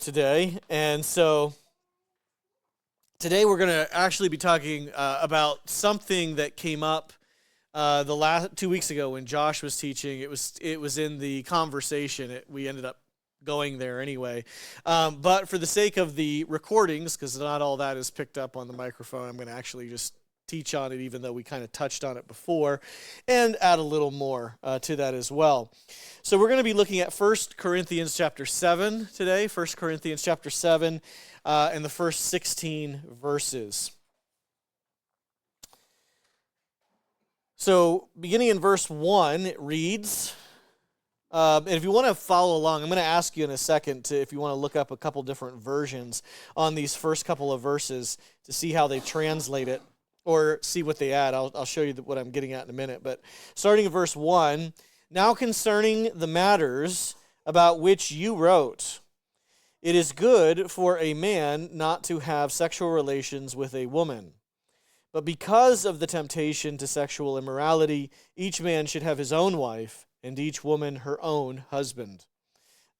today. And so today we're going to actually be talking about something that came up the last 2 weeks ago when Josh was teaching. It was in the conversation. We ended up going there anyway. But for the sake of the recordings, because not all that is picked up on the microphone, I'm going to actually just teach on it, even though we kind of touched on it before, and add a little more to that as well. So we're going to be looking at 1 Corinthians chapter 7 today, 1 Corinthians chapter 7, and the first 16 verses. So beginning in verse 1, it reads, and if you want to follow along, I'm going to ask you in a second if you want to look up a couple different versions on these first couple of verses to see how they translate it, or see what they add. I'll show you what I'm getting at in a minute. But starting in verse 1, now concerning the matters about which you wrote, it is good for a man not to have sexual relations with a woman. But because of the temptation to sexual immorality, each man should have his own wife, and each woman her own husband.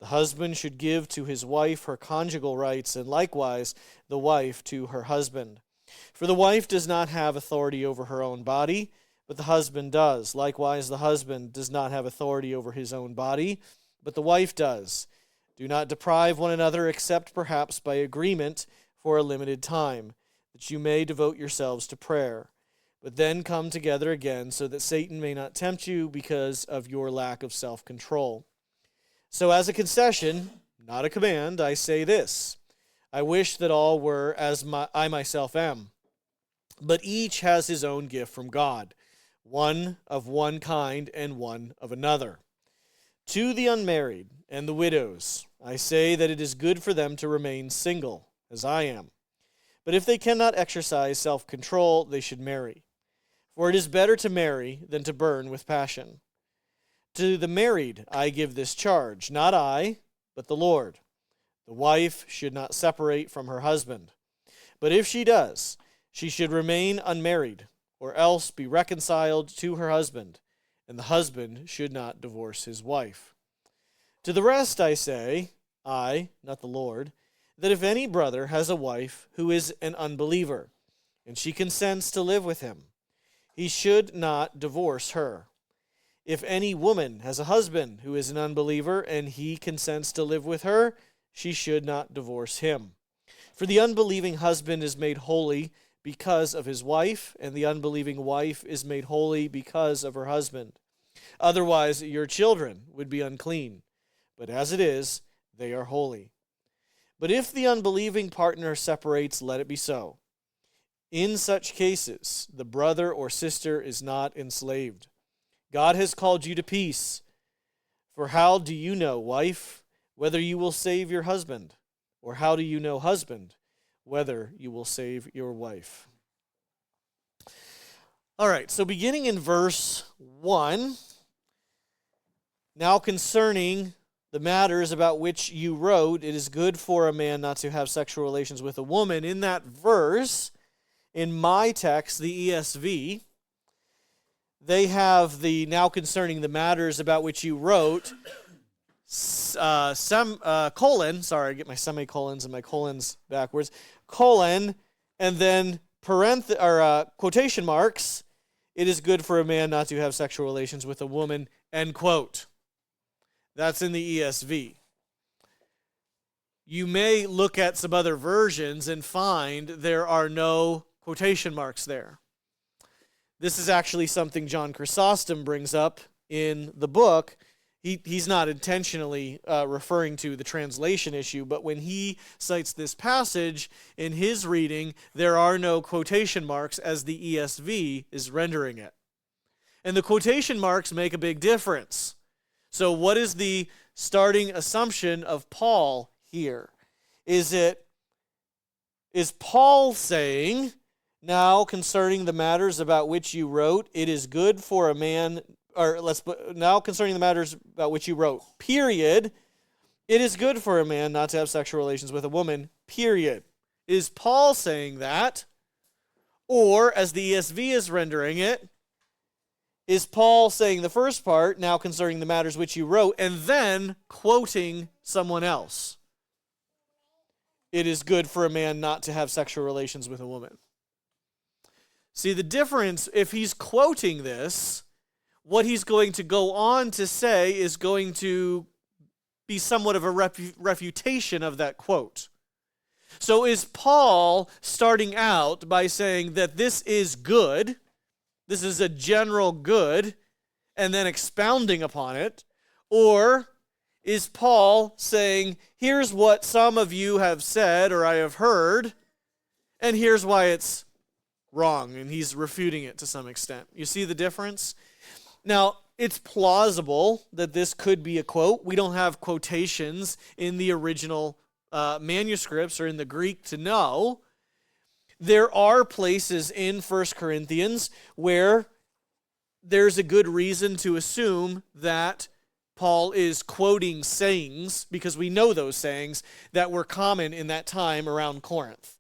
The husband should give to his wife her conjugal rights, and likewise the wife to her husband. For the wife does not have authority over her own body, but the husband does. Likewise, the husband does not have authority over his own body, but the wife does. Do not deprive one another, except perhaps by agreement for a limited time, that you may devote yourselves to prayer. But then come together again, so that Satan may not tempt you because of your lack of self-control. So as a concession, not a command, I say this: I wish that all were as I myself am. But each has his own gift from God, one of one kind and one of another. To the unmarried and the widows, I say that it is good for them to remain single, as I am. But if they cannot exercise self-control, they should marry. For it is better to marry than to burn with passion. To the married I give this charge, not I, but the Lord. The wife should not separate from her husband. But if she does, she should remain unmarried, or else be reconciled to her husband, and the husband should not divorce his wife. To the rest I say, I, not the Lord, that if any brother has a wife who is an unbeliever, and she consents to live with him, he should not divorce her. If any woman has a husband who is an unbeliever, and he consents to live with her, she should not divorce him. For the unbelieving husband is made holy because of his wife, and the unbelieving wife is made holy because of her husband. Otherwise, your children would be unclean, but as it is, they are holy. But if the unbelieving partner separates, let it be so. In such cases, the brother or sister is not enslaved. God has called you to peace. For how do you know, wife, whether you will save your husband? Or how do you know, husband, whether you will save your wife? All right, so beginning in verse 1, now concerning the matters about which you wrote, it is good for a man not to have sexual relations with a woman. In that verse, in my text, the ESV, they have the now concerning the matters about which you wrote, colon, sorry, I get my semicolons and my colons backwards, colon, and then quotation marks, it is good for a man not to have sexual relations with a woman, end quote. That's in the ESV. You may look at some other versions and find there are no quotation marks there. This is actually something John Chrysostom brings up in the book. He's not intentionally referring to the translation issue, but when he cites this passage in his reading, there are no quotation marks as the ESV is rendering it. And the quotation marks make a big difference. So what is the starting assumption of Paul here? Is Paul saying, now concerning the matters about which you wrote, it is good for a man, now concerning the matters about which you wrote, period, it is good for a man not to have sexual relations with a woman, period. Is Paul saying that? Or, as the ESV is rendering it, is Paul saying the first part, now concerning the matters which you wrote, and then quoting someone else? it is good for a man not to have sexual relations with a woman. See, the difference, if he's quoting this, what he's going to go on to say is going to be somewhat of a refutation of that quote. So is Paul starting out by saying that this is good, this is a general good, and then expounding upon it? Or is Paul saying, here's what some of you have said or I have heard, and here's why it's wrong, and he's refuting it to some extent? You see the difference? Now, it's plausible that this could be a quote. We don't have quotations in the original manuscripts or in the Greek to know. There are places in 1 Corinthians where there's a good reason to assume that Paul is quoting sayings, because we know those sayings that were common in that time around Corinth.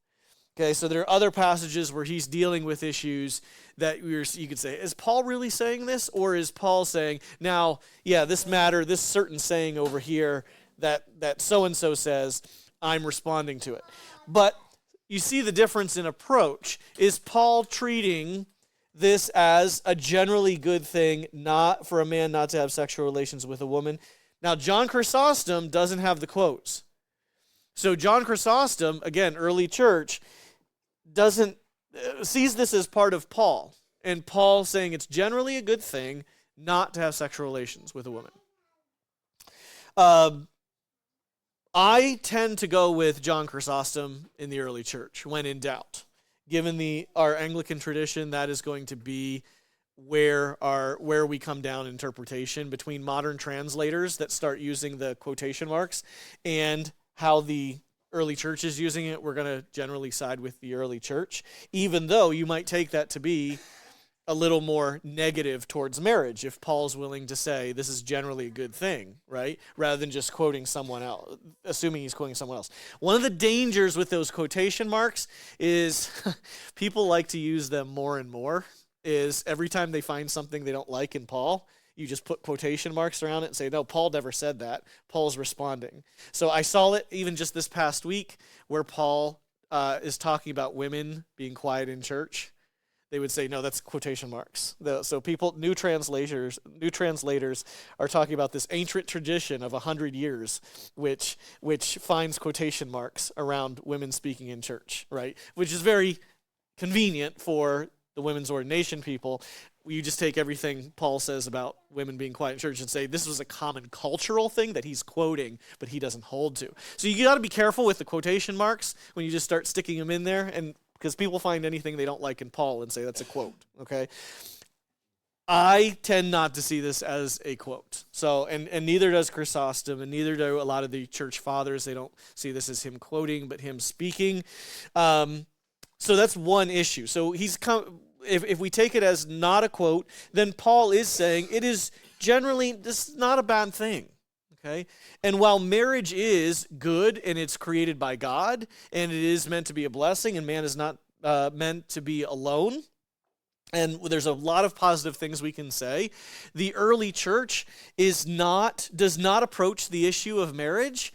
Okay, so there are other passages where he's dealing with issues that you could say, is Paul really saying this? Or is Paul saying, now, yeah, this matter, this certain saying over here that so-and-so says, I'm responding to it. But you see the difference in approach. Is Paul treating this as a generally good thing, not for a man not to have sexual relations with a woman? Now, John Chrysostom doesn't have the quotes. So John Chrysostom, again, early church, sees this as part of Paul, and Paul saying it's generally a good thing not to have sexual relations with a woman. I tend to go with John Chrysostom in the early church when in doubt. Given our Anglican tradition, that is going to be where we come down in interpretation between modern translators that start using the quotation marks and how the early church is using it. We're going to generally side with the early church, even though you might take that to be a little more negative towards marriage if Paul's willing to say this is generally a good thing, right? Rather than just quoting someone else, assuming he's quoting someone else. One of the dangers with those quotation marks is people like to use them more and more, is every time they find something they don't like in Paul, you just put quotation marks around it and say, no, Paul never said that. Paul's responding. So I saw it even just this past week where Paul is talking about women being quiet in church. They would say, no, that's quotation marks. So new translators are talking about this ancient tradition of 100 years, which finds quotation marks around women speaking in church, right? Which is very convenient for the women's ordination people. You just take everything Paul says about women being quiet in church and say this was a common cultural thing that he's quoting, but he doesn't hold to. So you got to be careful with the quotation marks when you just start sticking them in there, and because people find anything they don't like in Paul and say that's a quote, okay? I tend not to see this as a quote. So, and neither does Chrysostom, and neither do a lot of the church fathers. They don't see this as him quoting, but him speaking. So that's one issue. So if we take it as not a quote, then Paul is saying it is generally, this is not a bad thing. Okay? And while marriage is good and it's created by God and it is meant to be a blessing and man is not meant to be alone, and there's a lot of positive things we can say, the early church does not approach the issue of marriage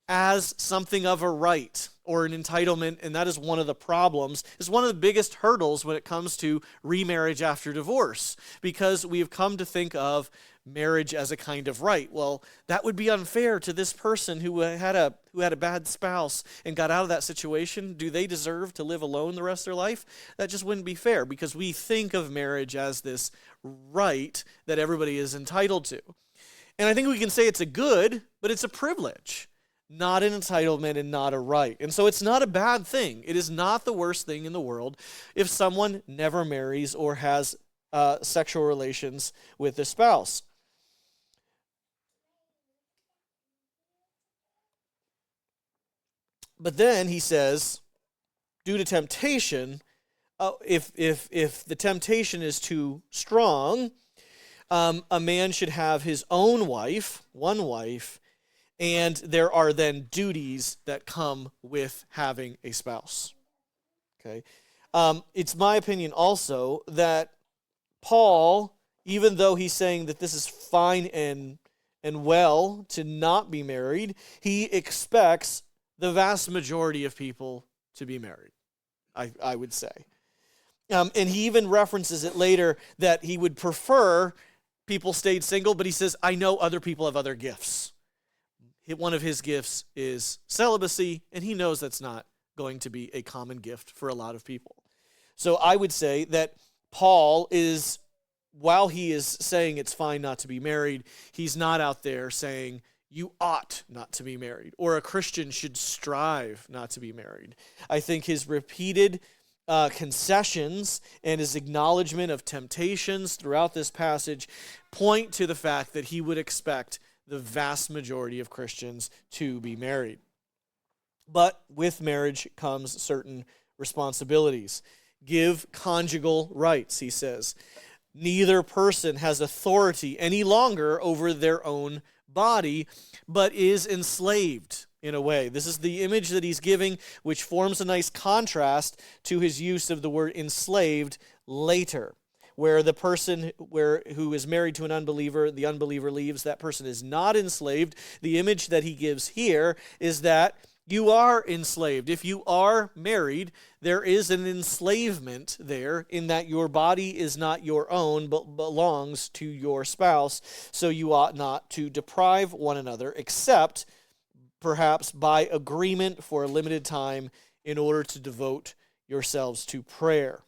as something of a right or an entitlement, and that is one of the problems. It's one of the biggest hurdles when it comes to remarriage after divorce, because we have come to think of marriage as a kind of right. Well, that would be unfair to this person who had a bad spouse and got out of that situation. Do they deserve to live alone the rest of their life? That just wouldn't be fair, because we think of marriage as this right that everybody is entitled to. And I think we can say it's a good, but it's a privilege, not an entitlement and not a right. And so it's not a bad thing. It is not the worst thing in the world if someone never marries or has sexual relations with their spouse. But then he says, due to temptation, if the temptation is too strong, a man should have his own wife, one wife, and there are then duties that come with having a spouse. Okay, it's my opinion also that Paul, even though he's saying that this is fine and well to not be married, he expects the vast majority of people to be married, I would say. And he even references it later that he would prefer people stayed single, but he says, I know other people have other gifts. One of his gifts is celibacy, and he knows that's not going to be a common gift for a lot of people. So I would say that Paul is, while he is saying it's fine not to be married, he's not out there saying you ought not to be married, or a Christian should strive not to be married. I think his repeated concessions and his acknowledgement of temptations throughout this passage point to the fact that he would expect the vast majority of Christians to be married. But with marriage comes certain responsibilities. Give conjugal rights, he says. Neither person has authority any longer over their own body, but is enslaved in a way. This is the image that he's giving, which forms a nice contrast to his use of the word enslaved later, where the person who is married to an unbeliever, the unbeliever leaves, that person is not enslaved. The image that he gives here is that you are enslaved. If you are married, there is an enslavement there in that your body is not your own, but belongs to your spouse. So you ought not to deprive one another, except perhaps by agreement for a limited time in order to devote yourselves to prayer.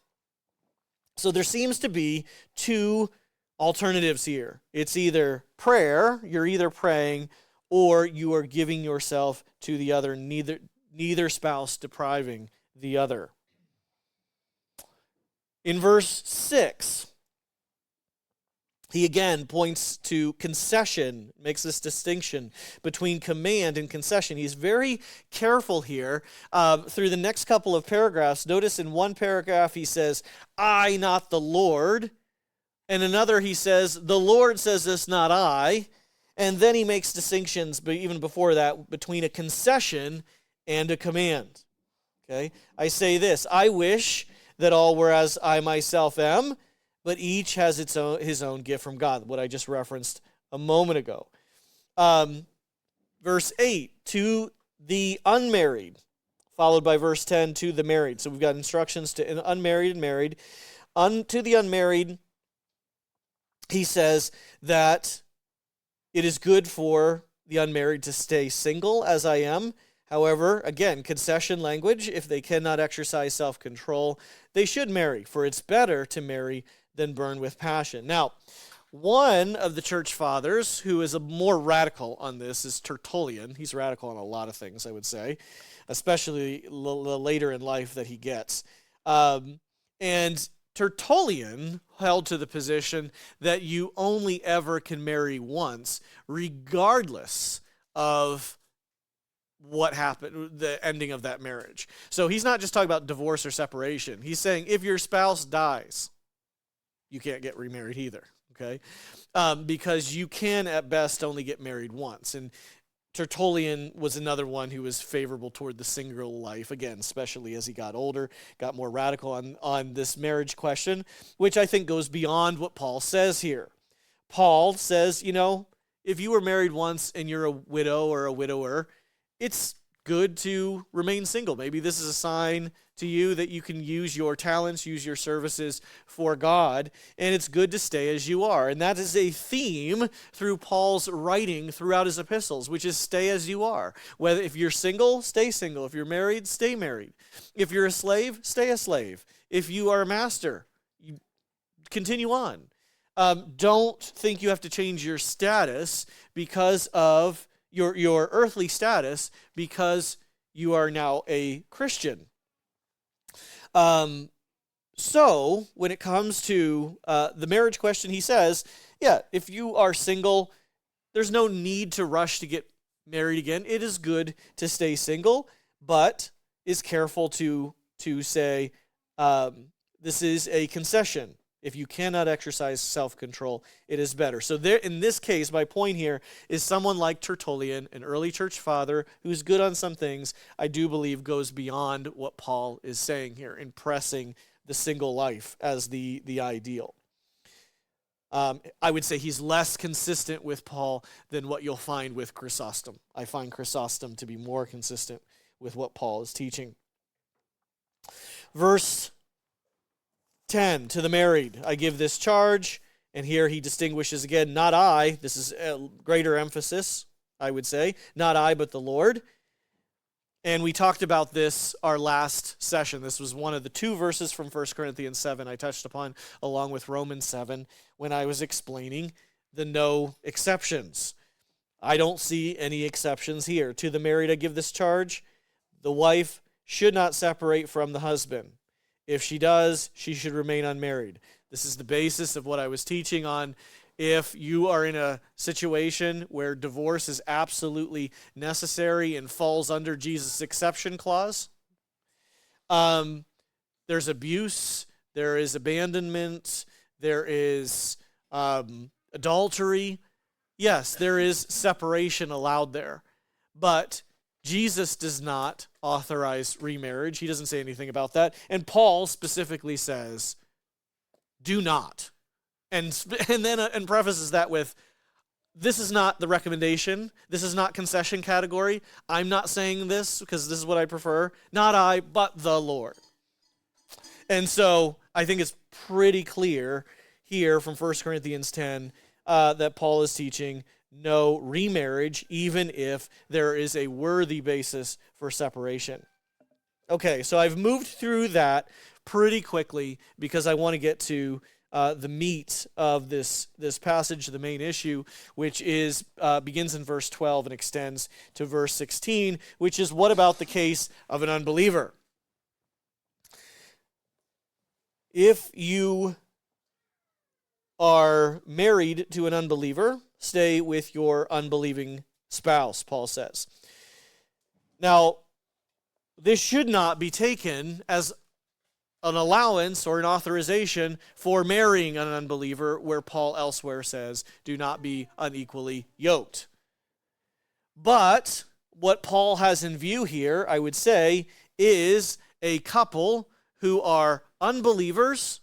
So there seems to be two alternatives here. It's either prayer, you're either praying, or you are giving yourself to the other, neither spouse depriving the other. In verse 6, he again points to concession, makes this distinction between command and concession. He's very careful here through the next couple of paragraphs. Notice in one paragraph he says, I, not the Lord. And another he says, the Lord says this, not I. And then he makes distinctions, but even before that, between a concession and a command. Okay? I say this, I wish that all were as I myself am, but each has his own gift from God, what I just referenced a moment ago. Verse 8, to the unmarried, followed by verse 10, to the married. So we've got instructions to unmarried and married. To the unmarried, he says that it is good for the unmarried to stay single, as I am. However, again, concession language, if they cannot exercise self-control, they should marry, for it's better to marry than burn with passion. Now, one of the church fathers who is a more radical on this is Tertullian. He's radical on a lot of things, I would say, especially the later in life that he gets. And Tertullian held to the position that you only ever can marry once, regardless of what happened, the ending of that marriage. So he's not just talking about divorce or separation. He's saying if your spouse dies, you can't get remarried either, okay? Because you can at best only get married once. And Tertullian was another one who was favorable toward the single life, again, especially as he got older, got more radical on this marriage question, which I think goes beyond what Paul says here. Paul says, if you were married once and you're a widow or a widower, it's good to remain single. Maybe this is a sign to you that you can use your talents, use your services for God, and it's good to stay as you are. And that is a theme through Paul's writing throughout his epistles, which is stay as you are. Whether if you're single, stay single. If you're married, stay married. If you're a slave, stay a slave. If you are a master, you continue on. Don't think you have to change your status because of your earthly status because you are now a Christian. So when it comes to the marriage question, he says, if you are single, there's no need to rush to get married again. It is good to stay single, but is careful to say this is a concession. If you cannot exercise self-control, it is better. So there, in this case, my point here is someone like Tertullian, an early church father, who's good on some things, I do believe goes beyond what Paul is saying here in pressing the single life as the ideal. I would say he's less consistent with Paul than what you'll find with Chrysostom. I find Chrysostom to be more consistent with what Paul is teaching. Verse 10, to the married, I give this charge, and here he distinguishes again, not I, this is a greater emphasis, I would say, not I, but the Lord. And we talked about this our last session. This was one of the 2 verses from 1 Corinthians 7 I touched upon, along with Romans 7, when I was explaining the no exceptions. I don't see any exceptions here. To the married I give this charge, the wife should not separate from the husband. If she does, she should remain unmarried. This is the basis of what I was teaching on. If you are in a situation where divorce is absolutely necessary and falls under Jesus' exception clause, there's abuse, there is abandonment, there is adultery. Yes, there is separation allowed there, but Jesus does not authorize remarriage. He doesn't say anything about that. And Paul specifically says, do not. And then prefaces that with, this is not the recommendation. This is not concession category. I'm not saying this because this is what I prefer. Not I, but the Lord. And so I think it's pretty clear here from 1 Corinthians 10 that Paul is teaching no remarriage, even if there is a worthy basis for separation. Okay, so I've moved through that pretty quickly because I want to get to the meat of this passage, the main issue, which is begins in verse 12 and extends to verse 16, which is, what about the case of an unbeliever? If you are married to an unbeliever, stay with your unbelieving spouse, Paul says. Now, this should not be taken as an allowance or an authorization for marrying an unbeliever, where Paul elsewhere says, do not be unequally yoked. But what Paul has in view here, I would say, is a couple who are unbelievers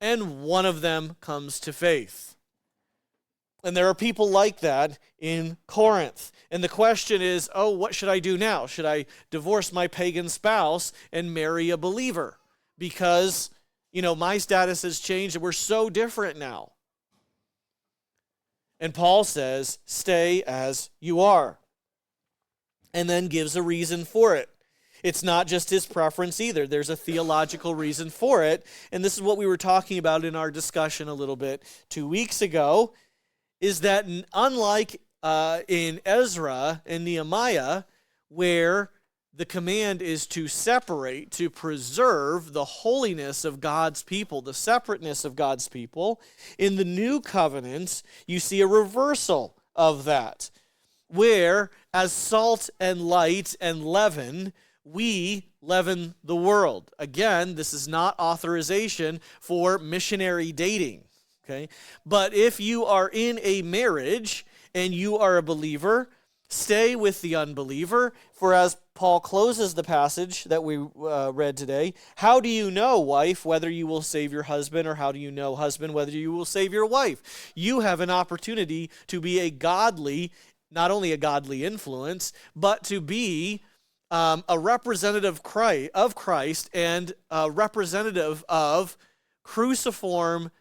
and one of them comes to faith. And there are people like that in Corinth. And the question is, what should I do now? Should I divorce my pagan spouse and marry a believer? Because, my status has changed and we're so different now. And Paul says, stay as you are. And then gives a reason for it. It's not just his preference either. There's a theological reason for it. And this is what we were talking about in our discussion a little bit 2 weeks ago, is that unlike in Ezra and Nehemiah, where the command is to separate, to preserve the holiness of God's people, the separateness of God's people, in the new covenant, you see a reversal of that, where as salt and light and leaven, we leaven the world. Again, this is not authorization for missionary dating, okay? But if you are in a marriage and you are a believer, stay with the unbeliever. For as Paul closes the passage that we read today, how do you know, wife, whether you will save your husband, or how do you know, husband, whether you will save your wife? You have an opportunity to be a godly, not only a godly influence, but to be a representative of Christ and a representative of cruciform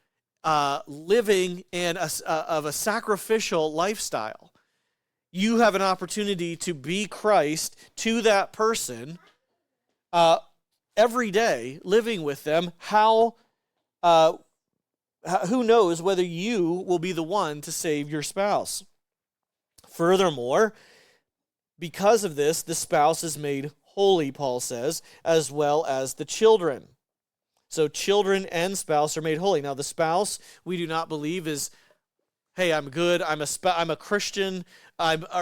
living and of a sacrificial lifestyle. You have an opportunity to be Christ to that person every day, living with them. Who knows whether you will be the one to save your spouse? Furthermore, because of this, the spouse is made holy, Paul says, as well as the children. So children and spouse are made holy. Now, the spouse, we do not believe is, hey, I'm good, I'm a Christian,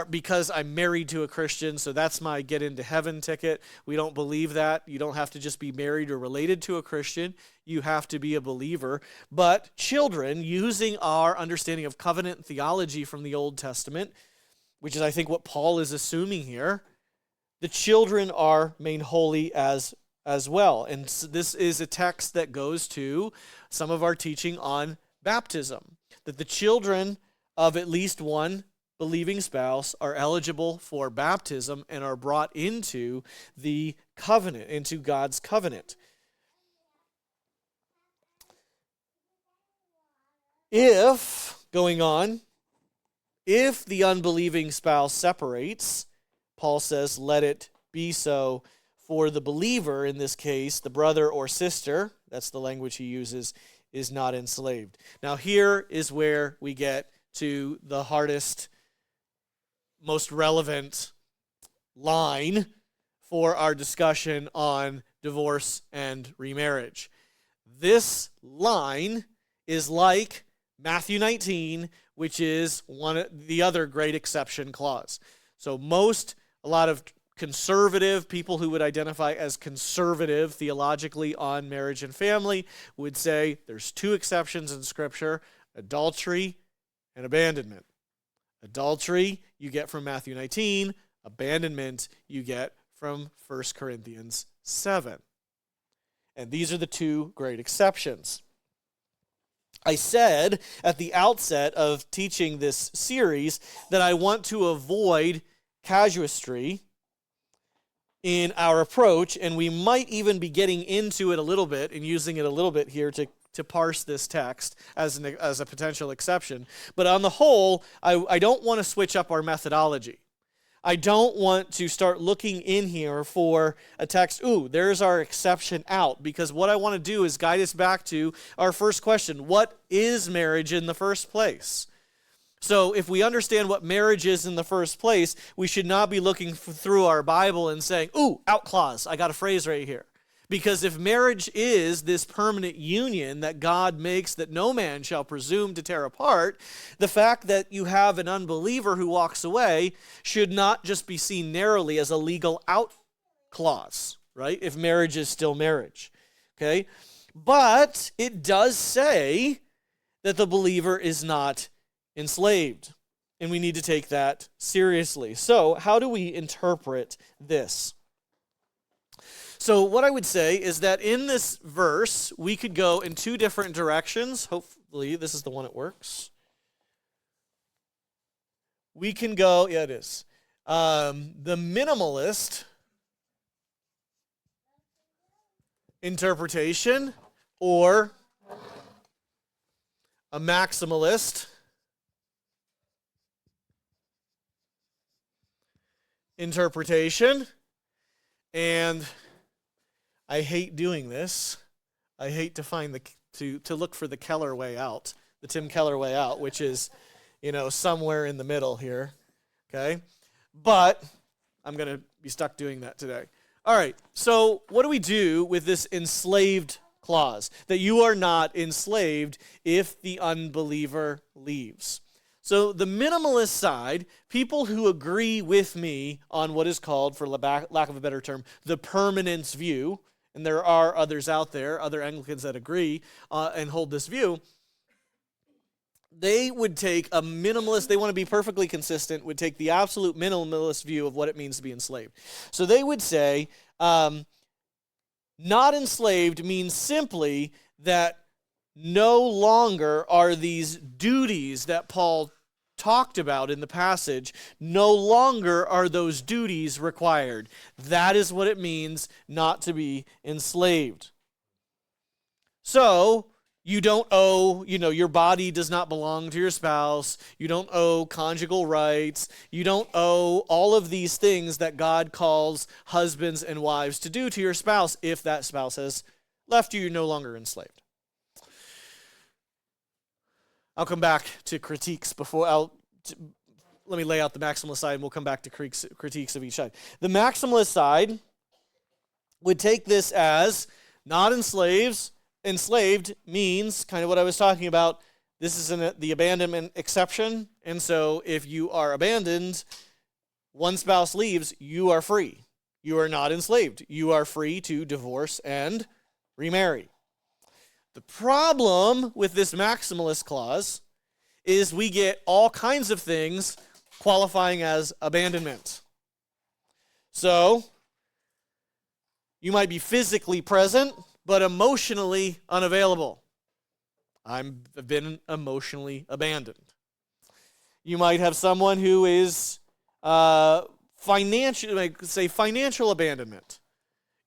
because I'm married to a Christian, so that's my get into heaven ticket. We don't believe that. You don't have to just be married or related to a Christian. You have to be a believer. But children, using our understanding of covenant theology from the Old Testament, which is, I think, what Paul is assuming here, the children are made holy as well. And so this is a text that goes to some of our teaching on baptism, that the children of at least one unbelieving spouse are eligible for baptism and are brought into the covenant, into God's covenant. If the unbelieving spouse separates, Paul says, let it be so for the believer, in this case, the brother or sister, that's the language he uses, is not enslaved. Now here is where we get to the hardest, most relevant line for our discussion on divorce and remarriage. This line is like Matthew 19, which is the other great exception clause. So a lot of conservative people who would identify as conservative theologically on marriage and family would say there's two exceptions in Scripture: adultery and abandonment. Adultery you get from Matthew 19, abandonment you get from 1 Corinthians 7. And these are the two great exceptions. I said at the outset of teaching this series that I want to avoid casuistry in our approach, and we might even be getting into it a little bit and using it a little bit here to parse this text as a potential exception. But on the whole, I don't want to switch up our methodology. I don't want to start looking in here for a text, there's our exception out, because what I want to do is guide us back to our first question: what is marriage in the first place? So if we understand what marriage is in the first place, we should not be looking through our Bible and saying, out clause, I got a phrase right here. Because if marriage is this permanent union that God makes that no man shall presume to tear apart, the fact that you have an unbeliever who walks away should not just be seen narrowly as a legal out clause, right? If marriage is still marriage, okay? But it does say that the believer is not enslaved, and we need to take that seriously. So how do we interpret this? So what I would say is that in this verse, we could go in two different directions. Hopefully this is the one that works. We can go, it is. The minimalist interpretation, or a maximalist interpretation. And I hate doing this. I hate to find to look for the Keller way out, the Tim Keller way out, which is, somewhere in the middle here. Okay? But I'm going to be stuck doing that today. All right. So what do we do with this enslaved clause? That you are not enslaved if the unbeliever leaves. So the minimalist side, people who agree with me on what is called, for lack of a better term, the permanence view, and there are others out there, other Anglicans that agree and hold this view, they would take a minimalist, they want to be perfectly consistent, would take the absolute minimalist view of what it means to be enslaved. So they would say, not enslaved means simply that no longer are these duties that Paul talked about in the passage, no longer are those duties required. That is what it means not to be enslaved. So, you don't owe, your body does not belong to your spouse. You don't owe conjugal rights. You don't owe all of these things that God calls husbands and wives to do to your spouse. If that spouse has left you, you're no longer enslaved. I'll come back to critiques let me lay out the maximalist side, and we'll come back to critiques of each side. The maximalist side would take this as not enslaved means kind of what I was talking about. This is the abandonment exception, and so if you are abandoned, one spouse leaves, you are free. You are not enslaved. You are free to divorce and remarry. The problem with this maximalist clause is we get all kinds of things qualifying as abandonment. So, you might be physically present, but emotionally unavailable. I've been emotionally abandoned. You might have someone who is financial, like say financial abandonment.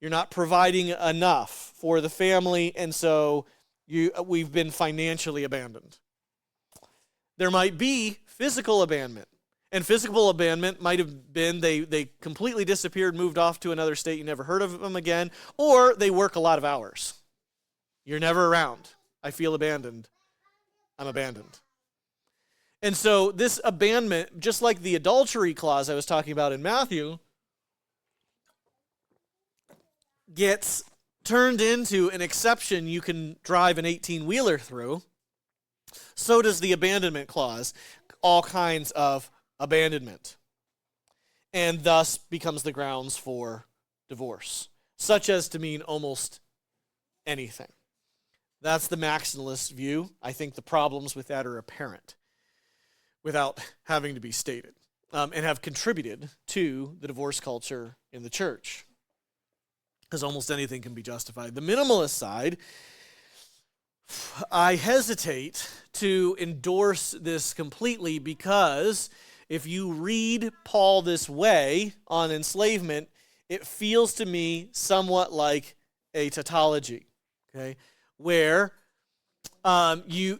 You're not providing enough for the family, and so we've been financially abandoned. There might be physical abandonment. And physical abandonment might have been they completely disappeared, moved off to another state, you never heard of them again, or they work a lot of hours. You're never around. I feel abandoned. I'm abandoned. And so this abandonment, just like the adultery clause I was talking about in Matthew, gets turned into an exception you can drive an 18-wheeler through. So does the abandonment clause, all kinds of abandonment, and thus becomes the grounds for divorce, such as to mean almost anything. That's the maximalist view. I think the problems with that are apparent without having to be stated, and have contributed to the divorce culture in the church, because almost anything can be justified. The minimalist side, I hesitate to endorse this completely, because if you read Paul this way on enslavement, it feels to me somewhat like a tautology, okay, where you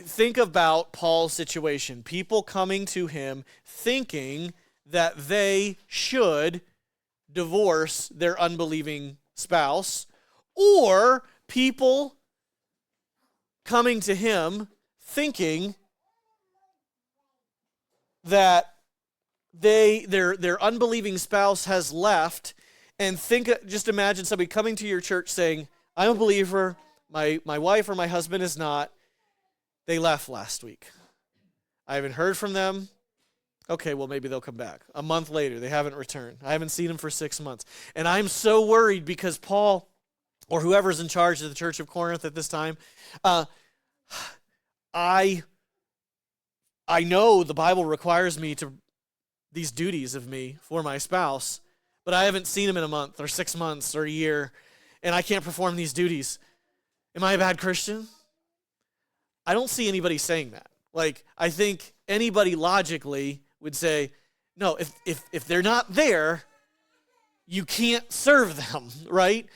think about Paul's situation, people coming to him thinking that they should divorce their unbelieving spouse, or people coming to him thinking that their unbelieving spouse has left, and just imagine somebody coming to your church saying, I'm a believer, my wife or my husband is not, they left last week. I haven't heard from them. Okay, well, maybe they'll come back. A month later, they haven't returned. I haven't seen them for 6 months. And I'm so worried because Paul, or whoever's in charge of the church of Corinth at this time, I know the Bible requires me to these duties of me for my spouse, but I haven't seen him in a month or 6 months or a year, and I can't perform these duties. Am I a bad Christian? I don't see anybody saying that. Like, I think anybody logically would say, no, if they're not there, you can't serve them, right?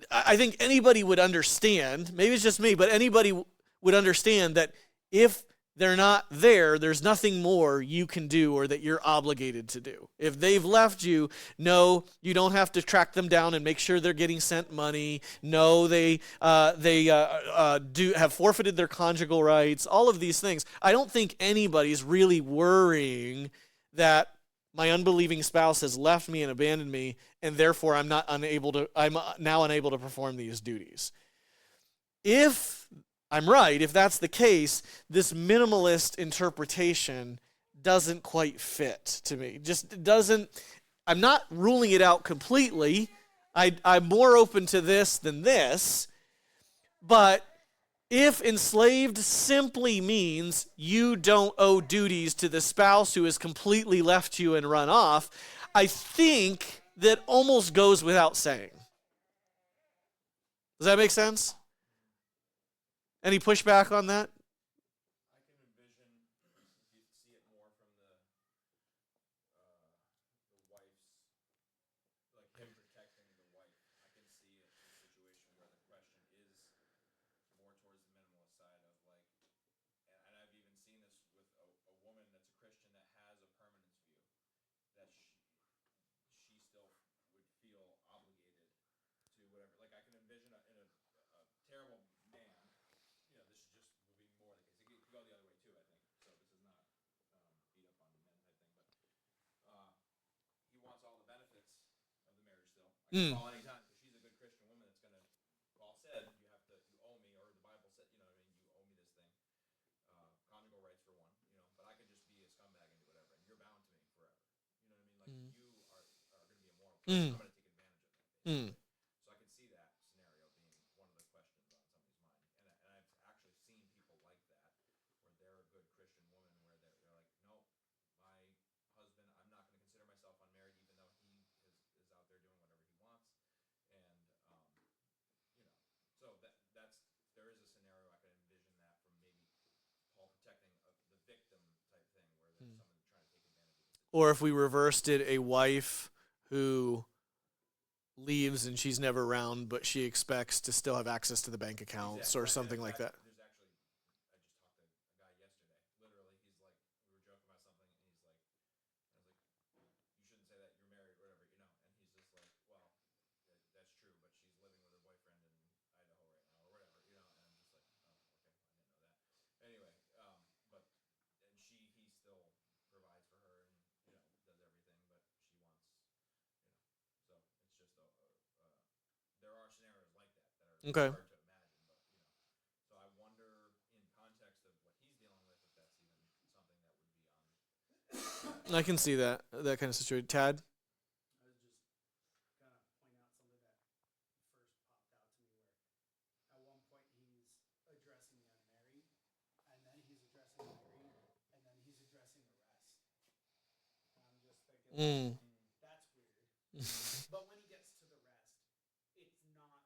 I think anybody would understand, maybe it's just me, but anybody would understand that if they're not there, there's nothing more you can do or that you're obligated to do. If they've left you, no, you don't have to track them down and make sure they're getting sent money. No, they do have forfeited their conjugal rights, all of these things. I don't think anybody's really worrying that my unbelieving spouse has left me and abandoned me, and therefore I'm now unable to perform these duties. If I'm right, if that's the case, this minimalist interpretation doesn't quite fit to me. Just doesn't. I'm not ruling it out completely. I'm more open to this than this. But if enslaved simply means you don't owe duties to the spouse who has completely left you and run off, I think that almost goes without saying. Does that make sense? Any pushback on that? I can envision, if you see it more from the wife's, like him protecting the wife. I can see it in a situation where the question is more towards the minimalist side of like, and I've even seen this with a woman that's a Christian that has a permanence view, that she still would feel obligated to whatever. Like I can envision a terrible man. This is just will be more the case. It could go the other way too, I think. So this is not beat up on the men type thing, but he wants all the benefits of the marriage still. I can call anytime because she's a good Christian woman that's gonna. Paul said you owe me, or the Bible said, you know what I mean, you owe me this thing. Conjugal rights for one, but I could just be a scumbag and do whatever, and you're bound to me forever. You know what I mean? Like you are going to be immoral. I'm going to take advantage of that. Basically. So I can see that scenario being one of the questions on somebody's mind, and I've actually seen people like that, where they're a good Christian woman, where they're like, no, my husband, I'm not going to consider myself unmarried, even though he is out there doing whatever he wants, and so that's there is a scenario I can envision that from maybe Paul protecting the victim type Or if we reversed it, a wife who leaves and she's never around, but she expects to still have access to the bank accounts or something like that. There's actually, I just talked to a guy yesterday. Literally, he's like, we were joking about something, and he's like, I was like, you shouldn't say that. You're married, whatever, you know. And he's just like, well, that's true, but she's living with her boyfriend in Idaho right now, or whatever, you know. And I'm just like, oh, okay, I didn't know that. Anyway, but and he still provides for her and does everything, but she wants, so it's just there are scenarios like that that are Okay. hard to imagine, but so I wonder in context of what he's dealing with if that's even something that would be on. I can see that kind of situation. Tad? I was just kind of point out something that first popped out to me where at one point he's addressing the unmarried, and then he's addressing the married, and then he's addressing the rest. And I'm just thinking, Mm. that's weird. But when he gets to the rest, it's not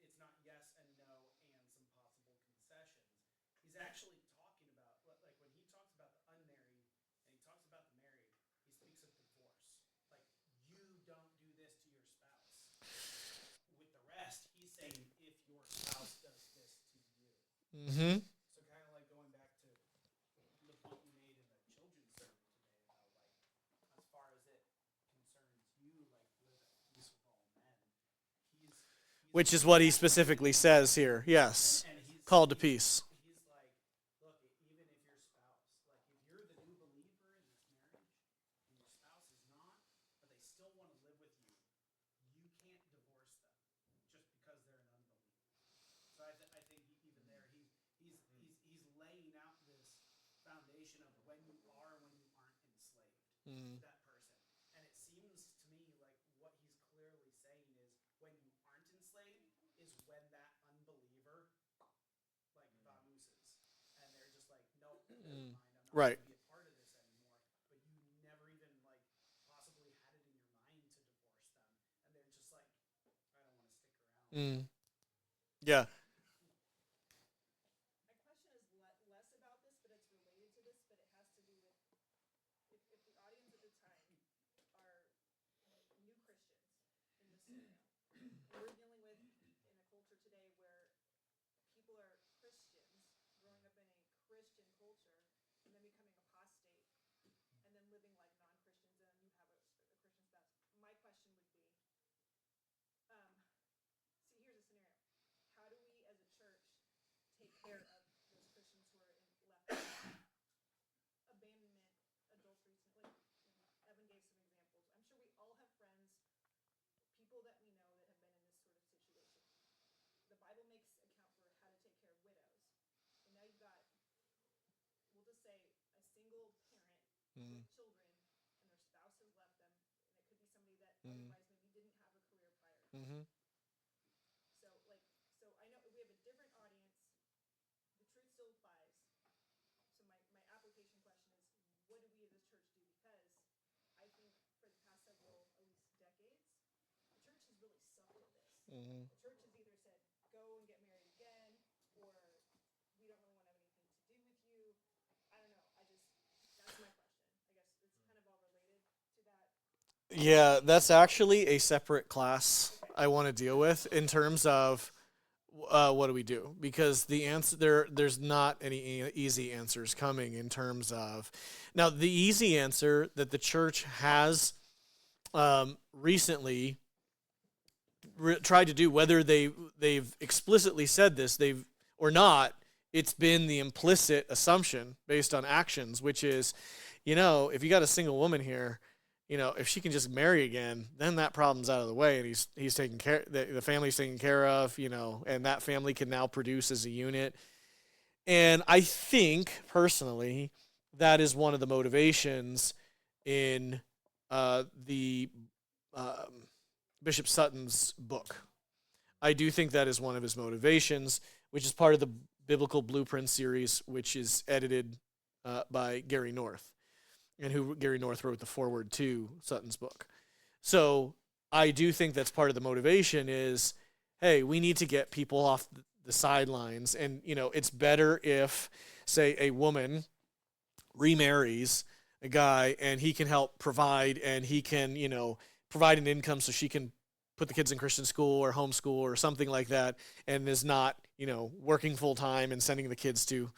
it's not yes and no and some possible concessions. He's actually talking about like when he talks about the unmarried and he talks about the married, he speaks of divorce. Like you don't do this to your spouse. With the rest, he's saying if your spouse does this to you. Mm-hmm. So kind of like going back to the point you made in the children's sermon today about like as far as it concerns you, like live at peace with all men. Which is what he specifically says here. Yes. And he's Called to peace. He's like, look, even if your spouse, like if you're the new believer in this marriage and your spouse is not, but they still want to live with you, you can't divorce them just because they're an unbeliever. So I think even there, he's laying out this foundation of when you are and when you aren't enslaved to that person. And it seems to me like what he's clearly saying is when you aren't enslaved is when that unbeliever like vamooses. And they're just like, nope, never mind. I'm not Right. going to be a part of this anymore. But you never even like possibly had it in your mind to divorce them. And they're just like, I don't want to stick around. Yeah. My question is less about this, but it's related to this, but it has to do with if the audience at the time are new Christians in this scenario. We're dealing with in a culture today where people are Christians, growing up in a Christian culture, and then becoming apostate, and then living like non-Christians, and then you have a Christian spouse. My question would be, see, here's a scenario. How do we as a church take care of those Christians who are left in abandonment, adultery, like Evan gave some examples. I'm sure we all have friends, people that we know that have been in this sort of situation. The Bible makes account for how to take care of widows. And now you've got, we'll just say, a single parent with children, and their spouse has left them, and it could be somebody that otherwise maybe didn't have a career prior. So I know we have a different audience. The truth still applies. So my application question is, what do we as a church do? Because I think for the past several, at least decades, the church has really sucked at this. The church has either said, go and get married again, or we don't really want to have anything to do with you. I don't know. That's my question. I guess it's kind of all related to that. Yeah, that's actually a separate class I want to deal with in terms of what do we do? Because the answer there's not any easy answers coming in terms of now the easy answer that the church has recently tried to do, whether they've explicitly said this or not, it's been the implicit assumption based on actions, which is, if you got a single woman here, if she can just marry again, then that problem's out of the way, and he's taken care, the family's taken care of, and that family can now produce as a unit. And I think personally that is one of the motivations in the Bishop Sutton's book. I do think that is one of his motivations, which is part of the Biblical Blueprint series, which is edited by Gary North, and who Gary North wrote the foreword to Sutton's book. So I do think that's part of the motivation is, hey, we need to get people off the sidelines. And, it's better if, say, a woman remarries, a guy, and he can help provide, and he can, provide an income so she can put the kids in Christian school or homeschool or something like that, and is not, working full time and sending the kids to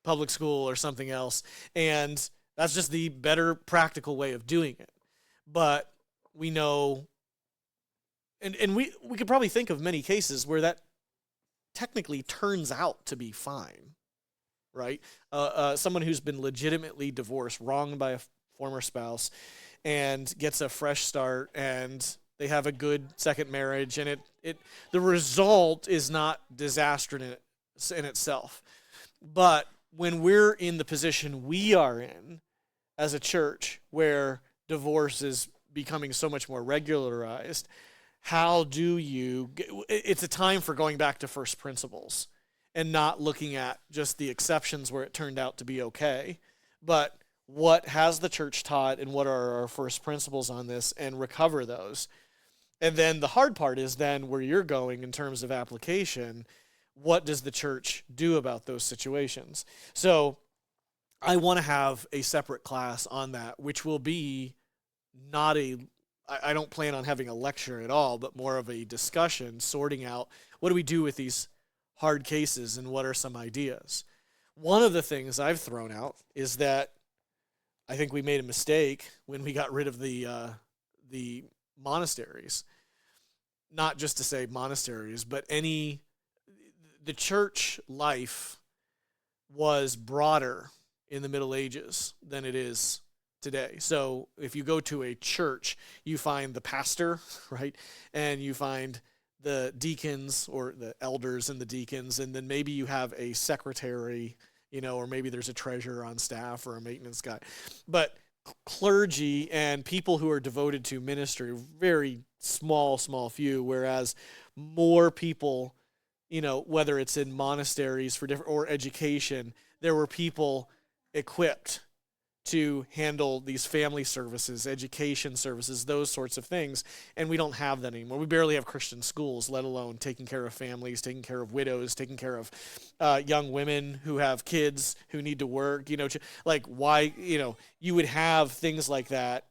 public school or something else. And that's just the better practical way of doing it. But we know, and we could probably think of many cases where that technically turns out to be fine, right? Someone who's been legitimately divorced, wronged by a former spouse, and gets a fresh start, and they have a good second marriage, and the result is not disastrous in itself. But when we're in the position we are in as a church, where divorce is becoming so much more regularized, how do you? It's a time for going back to first principles and not looking at just the exceptions where it turned out to be okay, but what has the church taught and what are our first principles on this, and recover those. And then the hard part is then where you're going in terms of application. What does the church do about those situations? So I want to have a separate class on that, which will be not I don't plan on having a lecture at all, but more of a discussion, sorting out what do we do with these hard cases and what are some ideas. One of the things I've thrown out is that I think we made a mistake when we got rid of the monasteries. Not just to say monasteries, but the church life was broader in the Middle Ages than it is today. So if you go to a church, you find the pastor, right? And you find the deacons or the elders and the deacons, and then maybe you have a secretary, or maybe there's a treasurer on staff or a maintenance guy. But clergy and people who are devoted to ministry, very small few, whereas more people, whether it's in monasteries for different or education, there were people equipped to handle these family services, education services, those sorts of things, and we don't have that anymore. We barely have Christian schools, let alone taking care of families, taking care of widows, taking care of young women who have kids who need to work, like why, you would have things like that,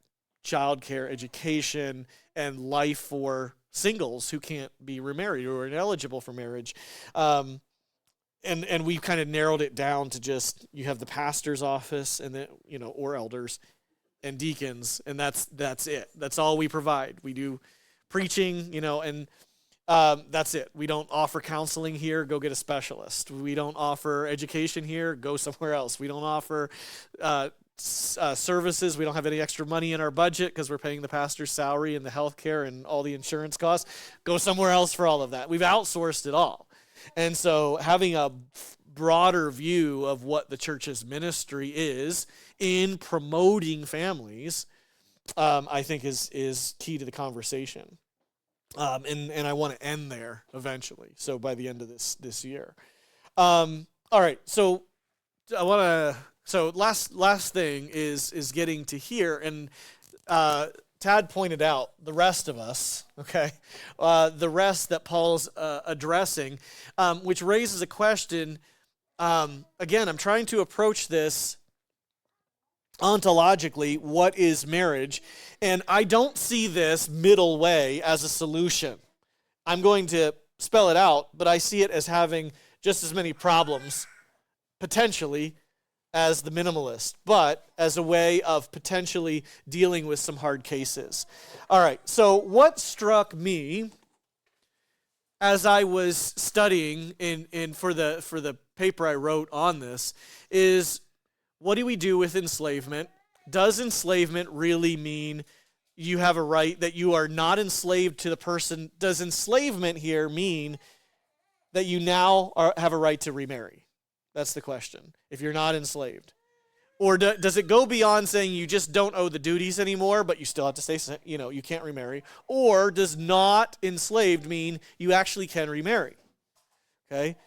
childcare, education, and life for singles who can't be remarried or are ineligible for marriage. And we've kind of narrowed it down to just, you have the pastor's office and then, or elders and deacons, and that's it. That's all we provide. We do preaching, and that's it. We don't offer counseling here. Go get a specialist. We don't offer education here. Go somewhere else. We don't offer services. We don't have any extra money in our budget because we're paying the pastor's salary and the health care and all the insurance costs. Go somewhere else for all of that. We've outsourced it all. And so having a broader view of what the church's ministry is in promoting families, I think is key to the conversation. And I want to end there eventually. So by the end of this year. All right. So I want to. So last thing is getting to here, and Tad pointed out the rest of us, okay, the rest that Paul's addressing, which raises a question. Again, I'm trying to approach this ontologically. What is marriage? And I don't see this middle way as a solution. I'm going to spell it out, but I see it as having just as many problems, potentially, as the minimalist, but as a way of potentially dealing with some hard cases. All right, so what struck me as I was studying for the paper I wrote on this is, what do we do with enslavement? Does enslavement really mean you have a right that you are not enslaved to the person? Does enslavement here mean that you now have a right to remarry? That's the question. If you're not enslaved. Or does it go beyond saying you just don't owe the duties anymore, but you still have to stay, you can't remarry? Or does not enslaved mean you actually can remarry? Okay?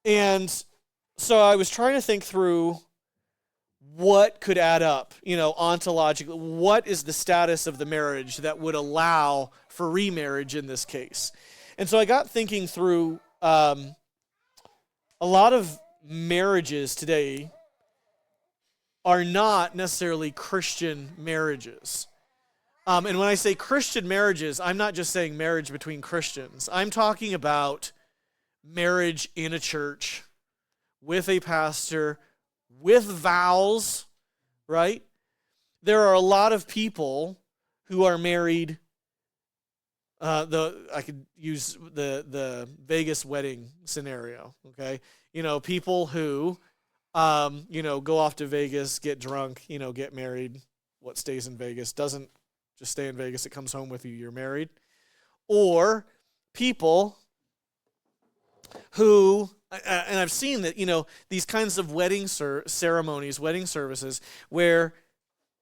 And so I was trying to think through what could add up, ontologically. What is the status of the marriage that would allow for remarriage in this case? And so I got thinking through a lot of marriages today are not necessarily Christian marriages. And when I say Christian marriages, I'm not just saying marriage between Christians. I'm talking about marriage in a church with a pastor, with vows, right? There are a lot of people who are married. I could use the Vegas wedding scenario, okay? People who, go off to Vegas, get drunk, get married. What stays in Vegas doesn't just stay in Vegas. It comes home with you. You're married. Or people who, and I've seen that, these kinds of wedding ceremonies, wedding services, where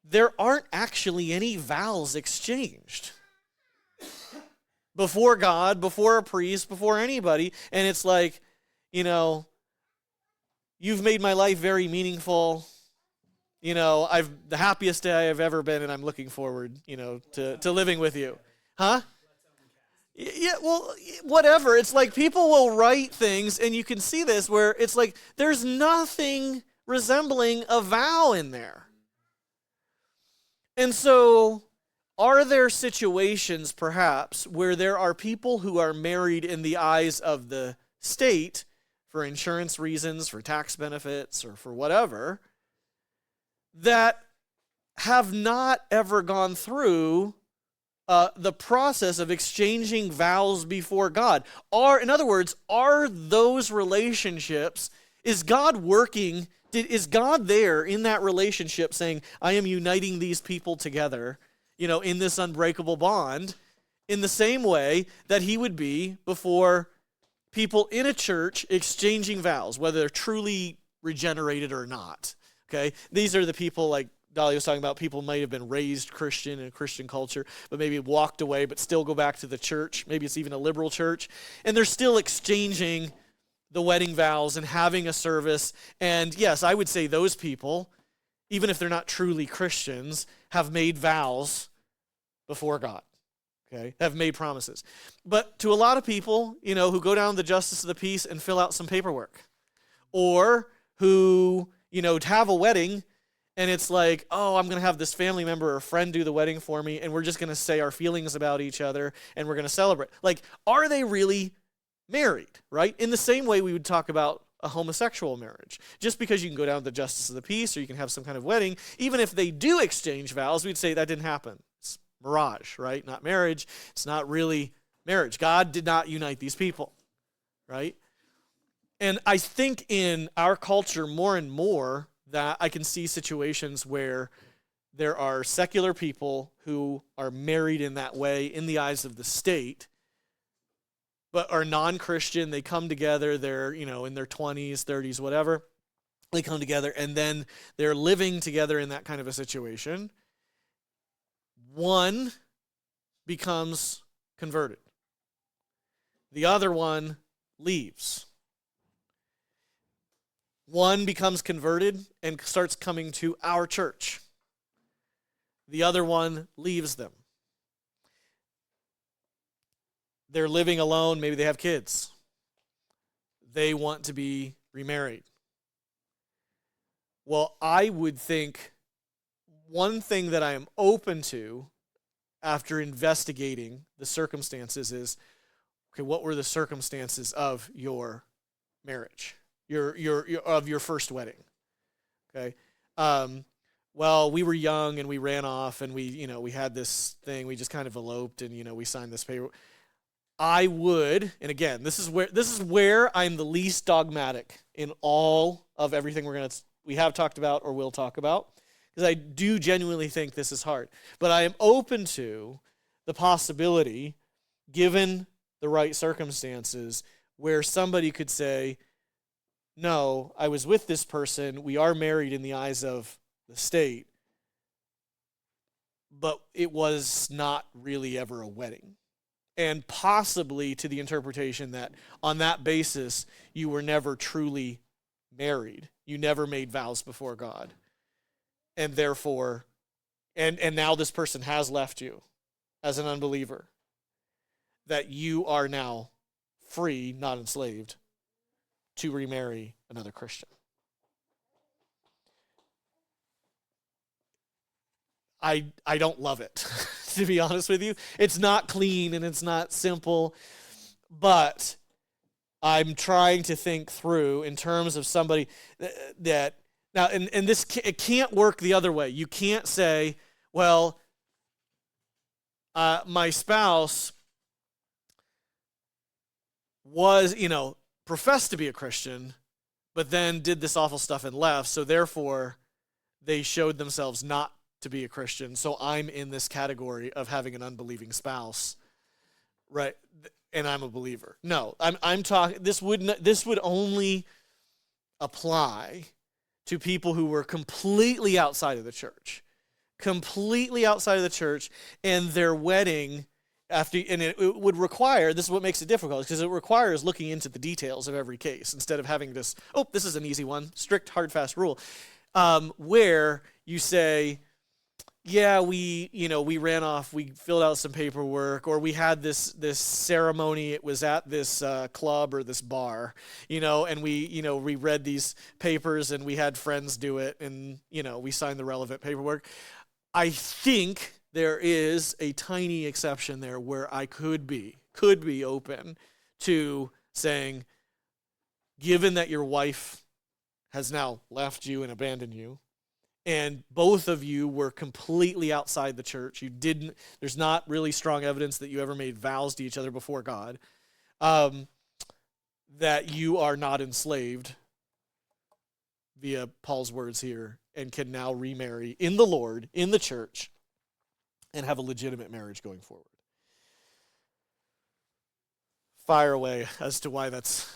there aren't actually any vows exchanged before God, before a priest, before anybody. And it's like, you've made my life very meaningful. I've the happiest day I've ever been, and I'm looking forward, to living with you. Huh? Yeah, well, whatever. It's like people will write things, and you can see this where it's like there's nothing resembling a vow in there. And so, are there situations, perhaps, where there are people who are married in the eyes of the state for insurance reasons, for tax benefits, or for whatever, that have not ever gone through the process of exchanging vows before God? In other words, are those relationships, is God working? Is God there in that relationship saying, I am uniting these people together, in this unbreakable bond, in the same way that he would be before people in a church exchanging vows, whether they're truly regenerated or not? Okay, these are the people like Dahlia was talking about. People might have been raised Christian in a Christian culture, but maybe walked away, but still go back to the church. Maybe it's even a liberal church, and they're still exchanging the wedding vows and having a service. And yes, I would say those people, even if they're not truly Christians, have made vows before God. Okay, have made promises. But to a lot of people, who go down to the justice of the peace and fill out some paperwork, or who have a wedding, and it's like, oh, I'm going to have this family member or friend do the wedding for me, and we're just going to say our feelings about each other, and we're going to celebrate. Like, are they really married, right? In the same way we would talk about a homosexual marriage. Just because you can go down to the justice of the peace, or you can have some kind of wedding, even if they do exchange vows, we'd say that didn't happen. It's mirage, right? Not marriage. It's not really marriage. God did not unite these people, right? And I think in our culture more and more that I can see situations where there are secular people who are married in that way in the eyes of the state, but are non-Christian. They come together, they're, in their 20s, 30s, whatever. They come together, and then they're living together in that kind of a situation. One becomes converted. The other one leaves. One becomes converted and starts coming to our church. The other one leaves them. They're living alone. Maybe they have kids. They want to be remarried. Well, I would think one thing that I am open to after investigating the circumstances is, okay, what were the circumstances of your marriage? Of your first wedding, okay? Well, we were young and we ran off and we had this thing. We just kind of eloped and we signed this paper. I would, and again, this is where I'm the least dogmatic in all of everything we have talked about or will talk about, because I do genuinely think this is hard. But I am open to the possibility, given the right circumstances, where somebody could say, no, I was with this person, we are married in the eyes of the state, but it was not really ever a wedding. And possibly to the interpretation that on that basis, you were never truly married. You never made vows before God. And therefore, and now this person has left you as an unbeliever, that you are now free, not enslaved, to remarry another Christian. I don't love it, to be honest with you. It's not clean and it's not simple, but I'm trying to think through in terms of somebody that now, and this it can't work the other way. You can't say, well, my spouse was, professed to be a Christian, but then did this awful stuff and left, so therefore they showed themselves not to be a Christian, so I'm in this category of having an unbelieving spouse, right? And I'm a believer. No, I'm talking. This would only apply to people who were completely outside of the church, and their wedding and it would require. This is what makes it difficult, because it requires looking into the details of every case instead of having this. Oh, this is an easy one, strict, hard, fast rule, where you say, yeah, we ran off, we filled out some paperwork, or we had this ceremony, it was at this club or this bar, and we read these papers and we had friends do it, and, we signed the relevant paperwork. I think there is a tiny exception there where I could be open to saying, given that your wife has now left you and abandoned you, and both of you were completely outside the church. There's not really strong evidence that you ever made vows to each other before God, that you are not enslaved via Paul's words here, and can now remarry in the Lord, in the church, and have a legitimate marriage going forward. Fire away as to why that's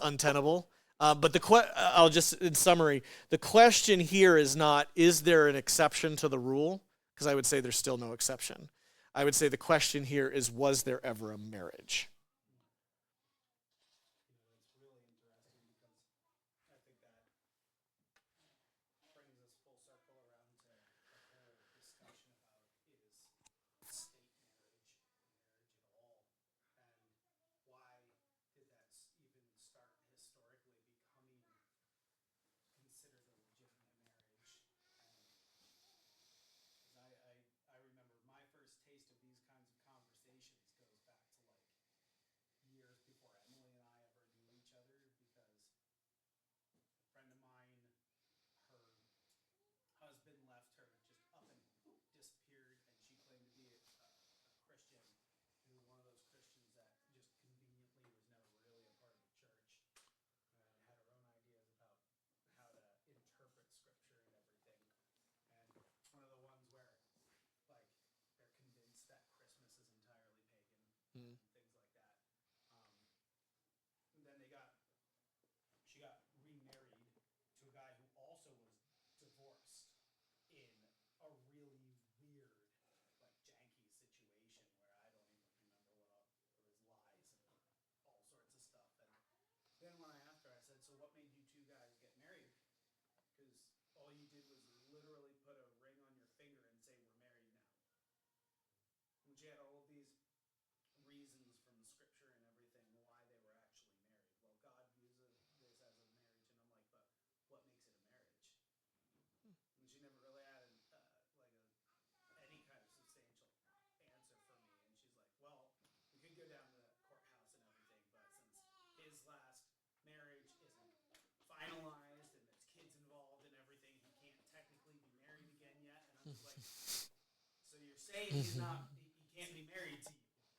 untenable. But I'll just, in summary, the question here is not, is there an exception to the rule? Because I would say there's still no exception. I would say the question here is, was there ever a marriage? It's really interesting because I think that brings us full circle around to the whole discussion about is state marriage at all, and why did that even start historically becoming considered a legitimate marriage? And I remember my first taste of these kinds of conversations goes back to like years before Emily and I ever knew each other, because a friend of mine, her husband left her just up and disappeared, and she claimed to be a Christian, and one of those Christians that just conveniently was never really a part of the church, and had her own ideas about how to interpret scripture and everything. And one of the ones where like they're convinced that Christmas is entirely pagan and things like that. And then she got remarried to a guy who also was divorced in a really weird, like janky situation where I don't even remember there was lies and all sorts of stuff. And then when I asked her, I said, "So what made you two guys get married? Because all you did was literally put a ring on your finger and say we're married now." And she had all of these reasons from scripture and everything why they were actually married. Well, God views this as a marriage, and I'm like, but what makes it a marriage? And she never really had any kind of substantial answer for me. And she's like, well, we could go down to the courthouse and everything, but since his last marriage isn't finalized and there's kids involved and everything, he can't technically be married again yet. And I'm just like, so you're saying he can't be married to you?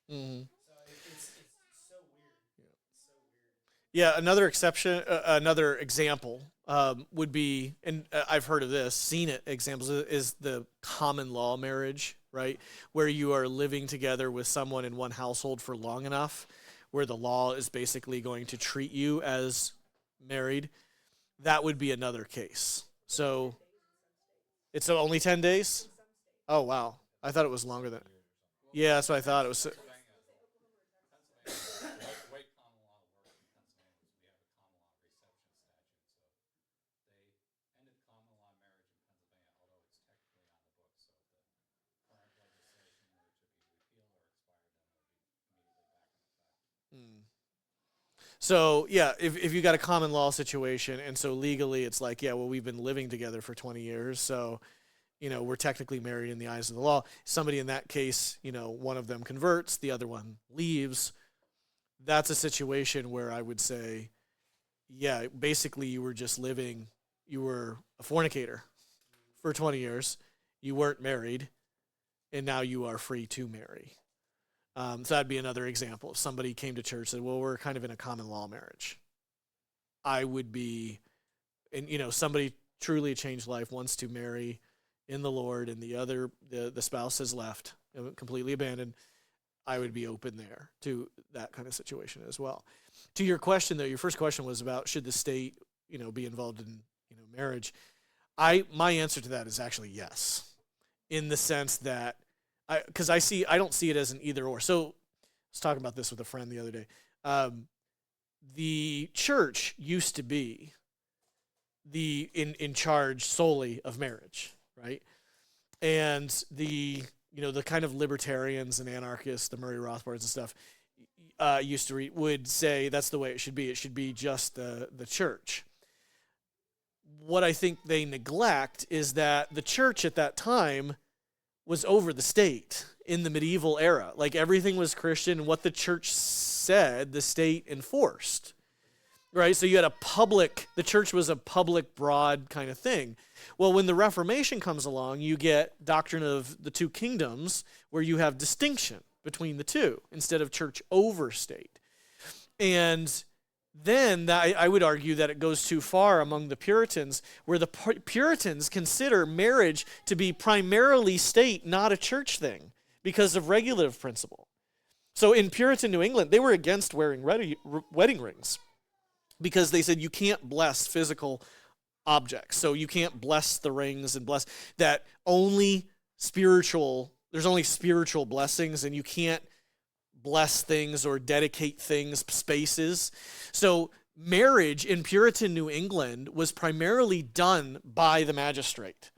Mm-hmm. So it's so weird. It's so weird. Yeah, another exception, another example would be, and I've heard of this, seen it, examples, is the common law marriage, right? Where you are living together with someone in one household for long enough, where the law is basically going to treat you as married. That would be another case. So it's only 10 days? Oh, wow. I thought it was longer than. Yeah, that's what I thought. It was. The way common law works in Pennsylvania is we have a common law reception statute. So they ended common law marriage in Pennsylvania, although it's technically on the books. So if the current legislation were to be repealed or expired, then it would be immediately back in effect. So yeah, if you got a common law situation, and so legally it's like, yeah, well, we've been living together for 20 years, so we're technically married in the eyes of the law. Somebody in that case, one of them converts, the other one leaves. That's a situation where I would say, yeah, basically you were just living, you were a fornicator for 20 years. You weren't married, and now you are free to marry. So that'd be another example. If somebody came to church and said, well, we're kind of in a common law marriage. I would be, and somebody truly changed life, wants to marry in the Lord, and the spouse has left, completely abandoned. I would be open there to that kind of situation as well. To your question, though, your first question was about should the state, be involved in, marriage. My answer to that is actually yes, in the sense that because I don't see it as an either or. So I was talking about this with a friend the other day. The church used to be in charge solely of marriage, right? And the kind of libertarians and anarchists, the Murray Rothbards and stuff, would say that's the way it should be. It should be just the church. What I think they neglect is that the church at that time was over the state in the medieval era. Like everything was Christian, and what the church said, the state enforced. Right? So you had the church was a public, broad kind of thing. Well, when the Reformation comes along, you get doctrine of the two kingdoms where you have distinction between the two instead of church over state. And then I would argue that it goes too far among the Puritans, where the Puritans consider marriage to be primarily state, not a church thing, because of regulative principle. So in Puritan New England, they were against wearing wedding rings because they said you can't bless physical objects. So you can't bless the rings and bless that. There's only spiritual blessings, and you can't bless things or dedicate things, spaces. So marriage in Puritan New England was primarily done by the magistrate.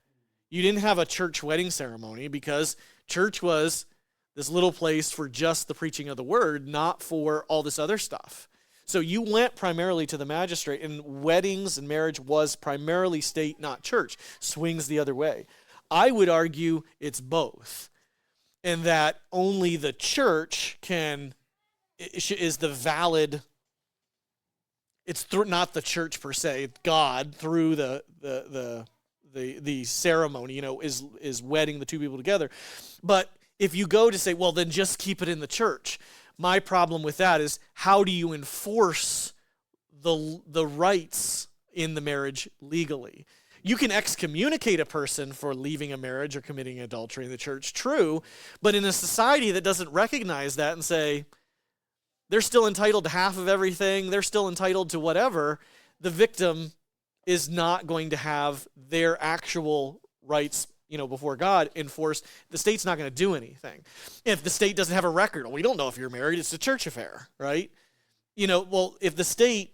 You didn't have a church wedding ceremony because church was this little place for just the preaching of the word, not for all this other stuff. So you went primarily to the magistrate, and weddings and marriage was primarily state, not church. Swings the other way. I would argue it's both, and that only the church is the valid. It's not the church per se. God through the ceremony, is wedding the two people together. But if you go to say, well, then just keep it in the church. My problem with that is how do you enforce the rights in the marriage legally? You can excommunicate a person for leaving a marriage or committing adultery in the church, true, but in a society that doesn't recognize that and say they're still entitled to half of everything, they're still entitled to whatever, the victim is not going to have their actual rights before God enforced. The state's not going to do anything. If the state doesn't have a record, we don't know if you're married, it's a church affair, right? Well, if the state,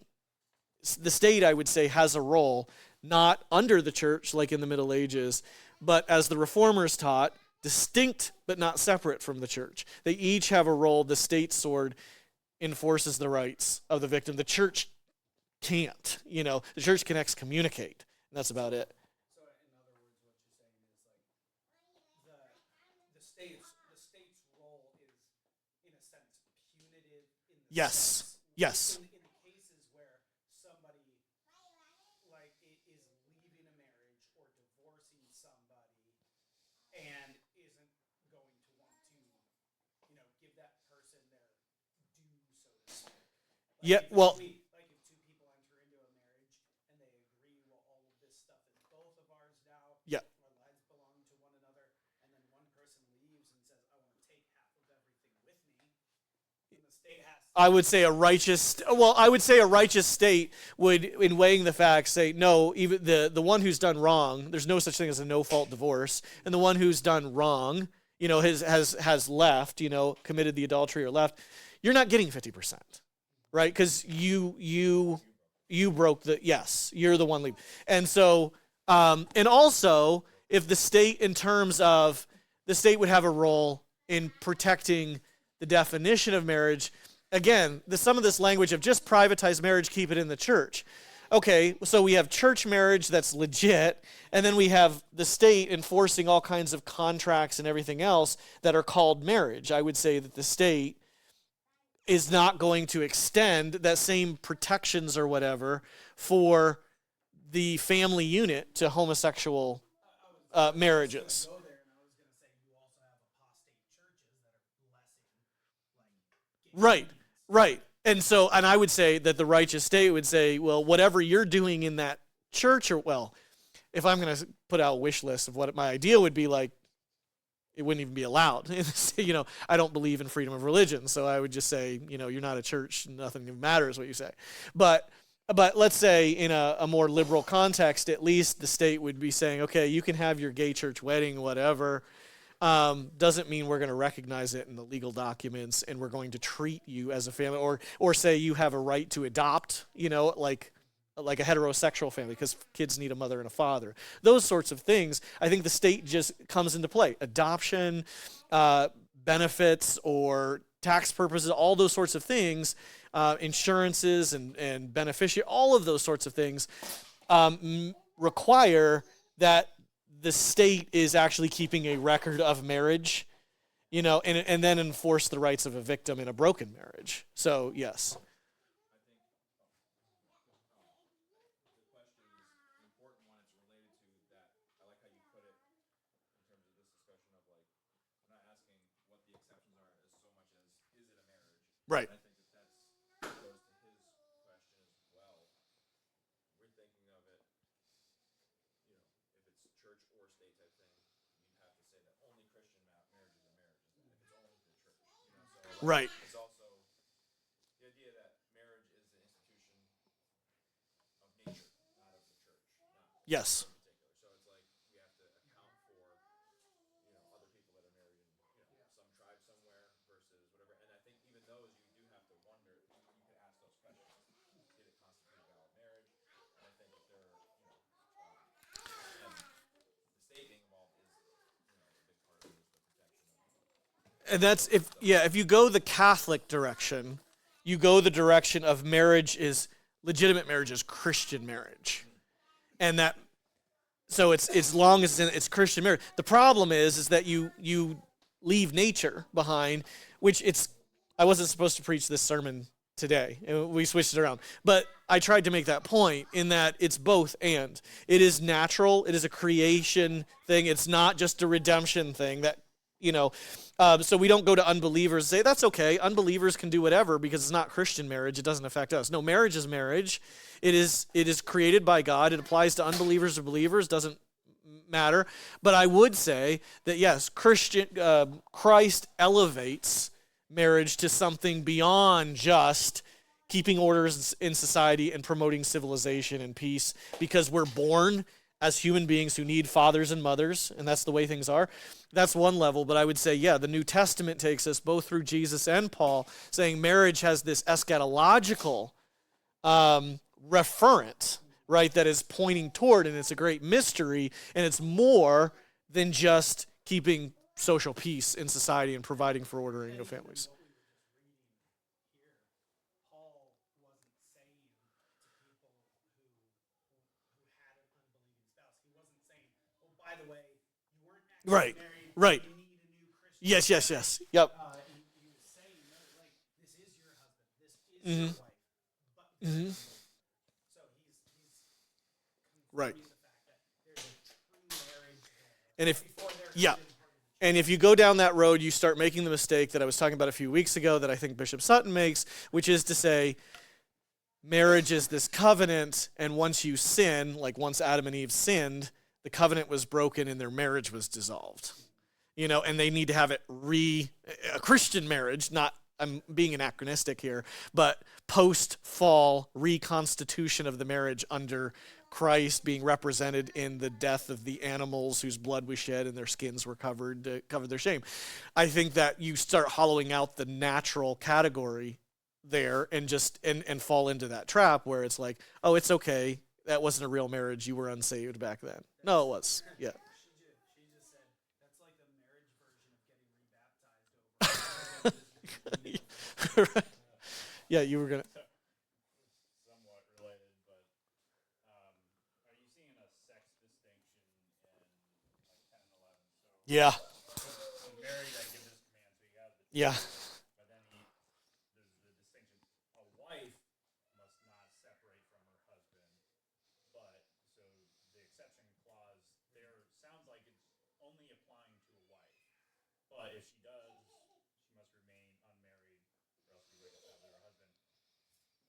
I would say, has a role, not under the church like in the Middle Ages, but as the Reformers taught, distinct but not separate from the church. They each have a role. The state sword enforces the rights of the victim. The church can't. The church can excommunicate, and that's about it. So, in other words, what you're saying is like the state's role is, in a sense, punitive. Yes. Yes. In the cases where somebody is leaving a marriage or divorcing somebody and isn't going to want to, give that person their due, so to speak. Yeah. Well. If two people enter into a marriage and they agree, well, all of this stuff is both of ours now. Yeah. Our lives belong to one another, and then one person leaves and says, "I want to take half of everything with me." And the state has. I would say a righteous state would, in weighing the facts, say no. Even the one who's done wrong, there's no such thing as a no-fault divorce, and the one who's done wrong, has left, committed the adultery or left, you're not getting 50%, right? Because you broke you're the one leaving, and so and also if the state, in terms of the state, would have a role in protecting the definition of marriage. Again, some of this language of just privatize marriage, keep it in the church. okay, so we have church marriage that's legit, and then we have the state enforcing all kinds of contracts and everything else that are called marriage. I would say that the state is not going to extend that same protections or whatever for the family unit to homosexual marriages. Go there, and I was going to say you also have apostate churches that are blessing like gay Right, unions. right. And so, and I would say that the righteous state would say, well, whatever you're doing in that church, or, well, if I'm going to put out a wish list of what my idea would be like, it wouldn't even be allowed. I don't believe in freedom of religion, so I would just say, you're not a church, nothing even matters what you say. But let's say in a more liberal context, at least the state would be saying, okay, you can have your gay church wedding, whatever. Doesn't mean we're going to recognize it in the legal documents, and we're going to treat you as a family, or say you have a right to adopt, like a heterosexual family, because kids need a mother and a father. Those sorts of things, I think the state just comes into play. Adoption, benefits, or tax purposes, all those sorts of things, insurances and beneficiary, all of those sorts of things require that the state is actually keeping a record of marriage, and then enforce the rights of a victim in a broken marriage. So, yes. Right. I think that goes to his question as well. We're thinking of it, if it's church or state type thing, you'd have to say that only Christian marriage is a marriage, if it's only through church. So Right. it's also the idea that marriage is an institution of nature, not of the church, not Yes. in particular. So it's like we have to account for other people that are married in some tribe somewhere versus whatever. And I think even those you do have to wonder. You could ask those questions. Did it constitute a valid marriage? And I think if they're and the state being involved is a big part of it, is the protection of. And that's if you go the Catholic direction, you go the direction of legitimate marriage is Christian marriage. And that, so it's as long as it's Christian marriage. The problem is that you leave nature behind, which I wasn't supposed to preach this sermon today. We switched it around. But I tried to make that point in that it's both and. It is natural. It is a creation thing. It's not just a redemption thing that, so we don't go to unbelievers and say, that's okay. Unbelievers can do whatever because it's not Christian marriage. It doesn't affect us. No, marriage is marriage. It is created by God. It applies to unbelievers or believers. Doesn't matter. But I would say that, yes, Christ elevates marriage to something beyond just keeping orders in society and promoting civilization and peace, because we're born as human beings who need fathers and mothers, and that's the way things are. That's one level, but I would say, yeah, the New Testament takes us both through Jesus and Paul, saying marriage has this eschatological referent, right, that is pointing toward, and it's a great mystery, and it's more than just keeping social peace in society and providing for ordering of families. What we were just reading here, Paul wasn't saying to people who had an unbelieving spouse, he wasn't saying, "Oh, by the way, you weren't actually Right, married. right. You need a new Christian." Yes. Yep. He was saying, no, like, this is your husband, this is your wife, but Mm-hmm. so he's Right. confirming the fact that there's a true marriage there. And if, Before they're yeah. considered part of the church. And if you go down that road, you start making the mistake that I was talking about a few weeks ago that I think Bishop Sutton makes, which is to say marriage is this covenant, and once you sin, like once Adam and Eve sinned, the covenant was broken and their marriage was dissolved. And they need to have it a Christian marriage, not, I'm being anachronistic here, but post-fall reconstitution of the marriage under Christ being represented in the death of the animals whose blood was shed and their skins were covered to cover their shame. I think that you start hollowing out the natural category there and just and fall into that trap where it's like, oh, it's okay, that wasn't a real marriage, you were unsaved back then. No, it was. Yeah. She just said that's like the marriage version of getting rebaptized over. Right. Yeah, you were gonna. Somewhat related, but Yeah. He's married, I give this command, so he has the Yeah. but then there's the distinction. A wife must not separate from her husband, but so the exception clause there sounds like it's only applying to a wife. But if she does, she must remain unmarried or else be reconciled to her husband.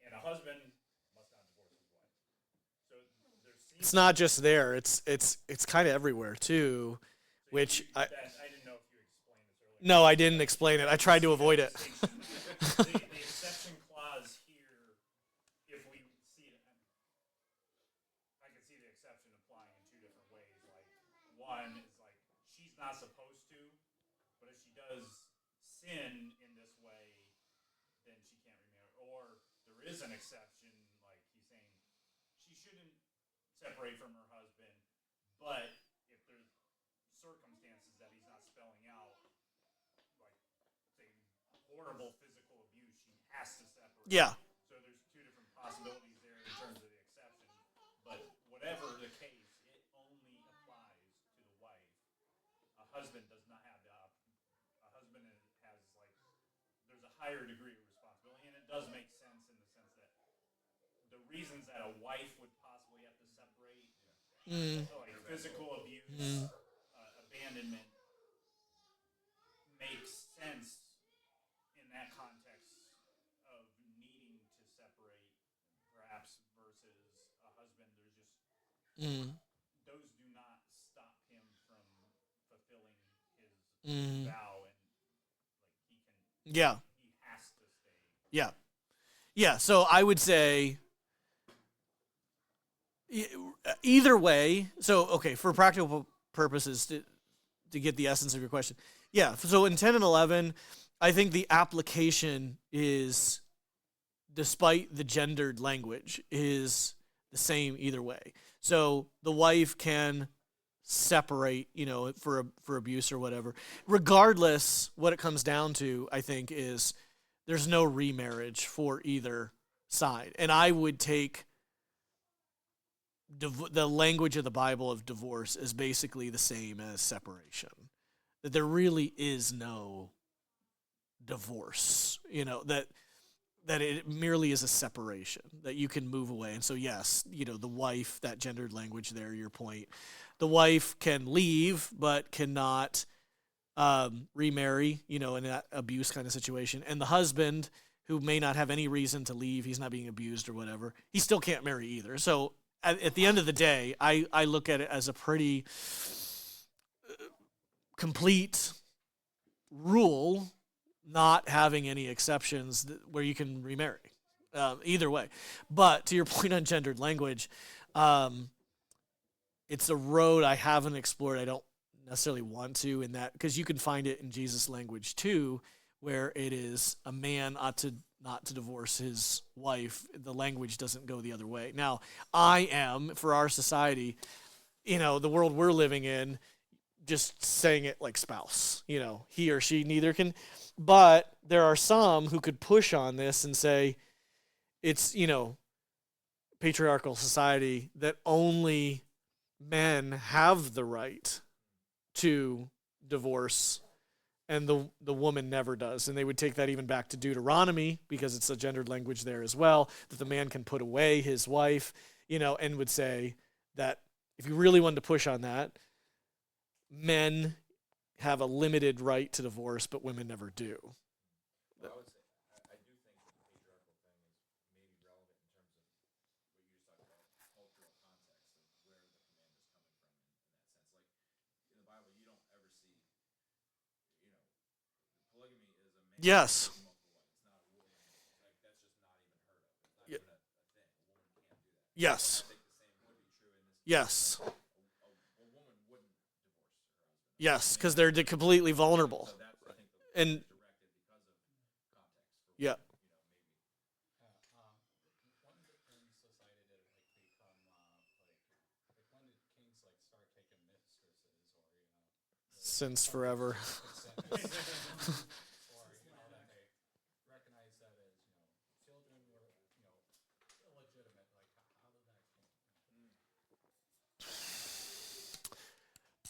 And a husband must not divorce his wife. So there seems It's not just there. It's kind of everywhere too, so which I didn't know if you explained this earlier. no, I didn't explain it. I tried to avoid it. The exception clause here, if we see it, I can see the exception applying in two different ways. Like one is like she's not supposed to, but if she does sin in this way, then she can't remarry. Or there is an exception, like he's saying she shouldn't separate from her husband, but if there's circumstances that he's not spelling out, like say horrible physical abuse, she has to separate. Yeah. So there's two different possibilities there in terms of the exception. But whatever the case, it only applies to the wife. A husband does not have the a husband has like there's a higher degree of responsibility, and it does make sense in the sense that the reasons that a wife would possibly have to separate, like physical abuse, abandonment, makes sense in that context of needing to separate, perhaps versus a husband. There's just those do not stop him from fulfilling his vow, and like he can, Yeah. he has to stay. Yeah. Yeah. So I would say either way. So, okay, for practical purposes, to get the essence of your question. Yeah. So in 10 and 11, I think the application is, despite the gendered language, is the same either way. So the wife can separate, for abuse or whatever. Regardless, what it comes down to, I think, is there's no remarriage for either side. And I would take the language of the Bible of divorce is basically the same as separation. That there really is no divorce, that it merely is a separation, that you can move away. And so, yes, the wife, that gendered language there, your point, the wife can leave but cannot remarry, in that abuse kind of situation. And the husband, who may not have any reason to leave, he's not being abused or whatever, he still can't marry either. So at the end of the day, I look at it as a pretty complete rule, not having any exceptions where you can remarry. Either way. But to your point on gendered language, it's a road I haven't explored. I don't necessarily want to, in that, because you can find it in Jesus' language too, where it is a man ought to not to divorce his wife. The language doesn't go the other way. Now, I am, for our society, the world we're living in, just saying it like spouse, he or she neither can. But there are some who could push on this and say it's, patriarchal society, that only men have the right to divorce and the woman never does. And they would take that even back to Deuteronomy, because it's a gendered language there as well, that the man can put away his wife, and would say that if you really wanted to push on that, men have a limited right to divorce, but women never do. Well, I would say I do think that the patriarchal thing is maybe relevant in terms of what you just talked about, cultural context of where the command is coming from in that sense. Like in the Bible, you don't ever see, polygamy is a man Yes. having multiple wives. It's not a woman. Like that's just not even heard of. It's not even a thing. A woman can't do that. Yes. I think the same would be true in this. Yes. A woman wouldn't divorce her husband. Yes, because they're completely vulnerable. So that's I think the And directed because of context. For yeah. maybe. When did in society did it become when did kings start taking mistresses, or Since forever. or that they recognize that as children were illegitimate? How did that change?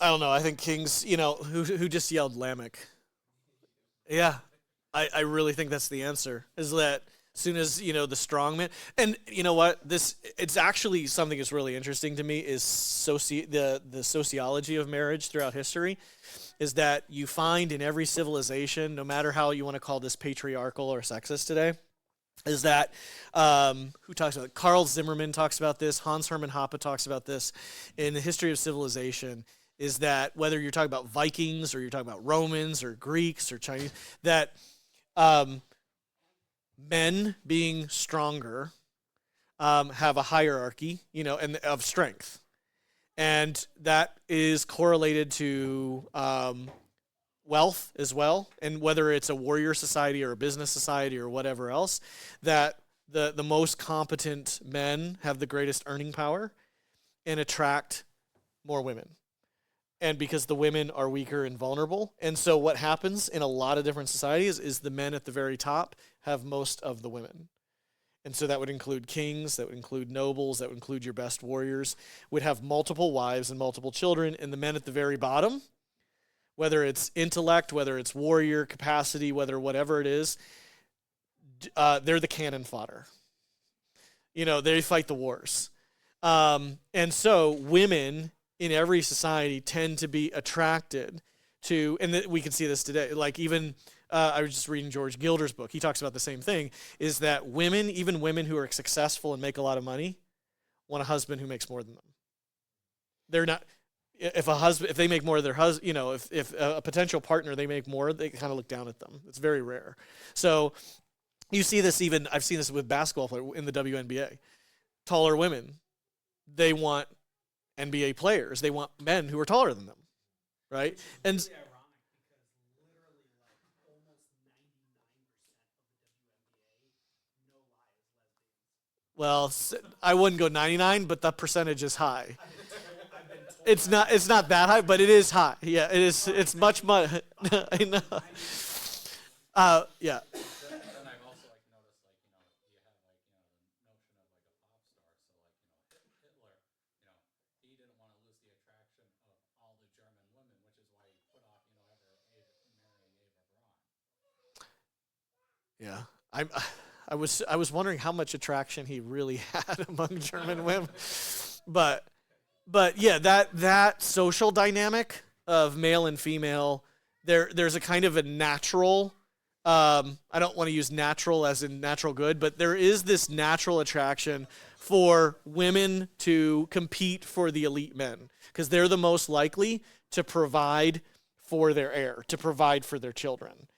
I don't know. I think kings, who just yelled Lamech. Yeah, I really think that's the answer. Is that as soon as the strong man, and you know what, it's actually something that's really interesting to me is the sociology of marriage throughout history. Is that you find in every civilization, no matter how you want to call this patriarchal or sexist today, is that who talks about it? Carl Zimmerman talks about this. Hans Hermann Hoppe talks about this in the history of civilization. Is that whether you're talking about Vikings or you're talking about Romans or Greeks or Chinese, that men being stronger have a hierarchy, and of strength, and that is correlated to wealth as well, and whether it's a warrior society or a business society or whatever else, that the most competent men have the greatest earning power and attract more women. And because the women are weaker and vulnerable. And so what happens in a lot of different societies is the men at the very top have most of the women. And so that would include kings, that would include nobles, that would include your best warriors, would have multiple wives and multiple children, and the men at the very bottom, whether it's intellect, whether it's warrior capacity, whatever it is, they're the cannon fodder. They fight the wars. And so women in every society tend to be attracted to, and we can see this today, like even, I was just reading George Gilder's book. He talks about the same thing, is that women, even women who are successful and make a lot of money, want a husband who makes more than them. They're not, if they make more of their husband, if a potential partner, they make more, they kind of look down at them. It's very rare. So you see this I've seen this with basketball players in the WNBA. Taller women, they want NBA players. They want men who are taller than them, right? And It's really ironic because literally like almost 99% of the WNBA, no lie, is lesbians. well, I wouldn't go 99, but the percentage is high. I've been told It's not that high, but it is high. Yeah, it is. It's much. I know. Yeah. Then I've also like noticed like you have like the notion of like a pop star. So like Hitler, he didn't want to lose the attraction of all the German women, which is why he put off marrying Eva Braun. Yeah. I was wondering how much attraction he really had among German women, but yeah, that social dynamic of male and female, there's a kind of a natural. I don't want to use natural as in natural good, but there is this natural attraction for women to compete for the elite men because they're the most likely to provide for their heir, to provide for their children.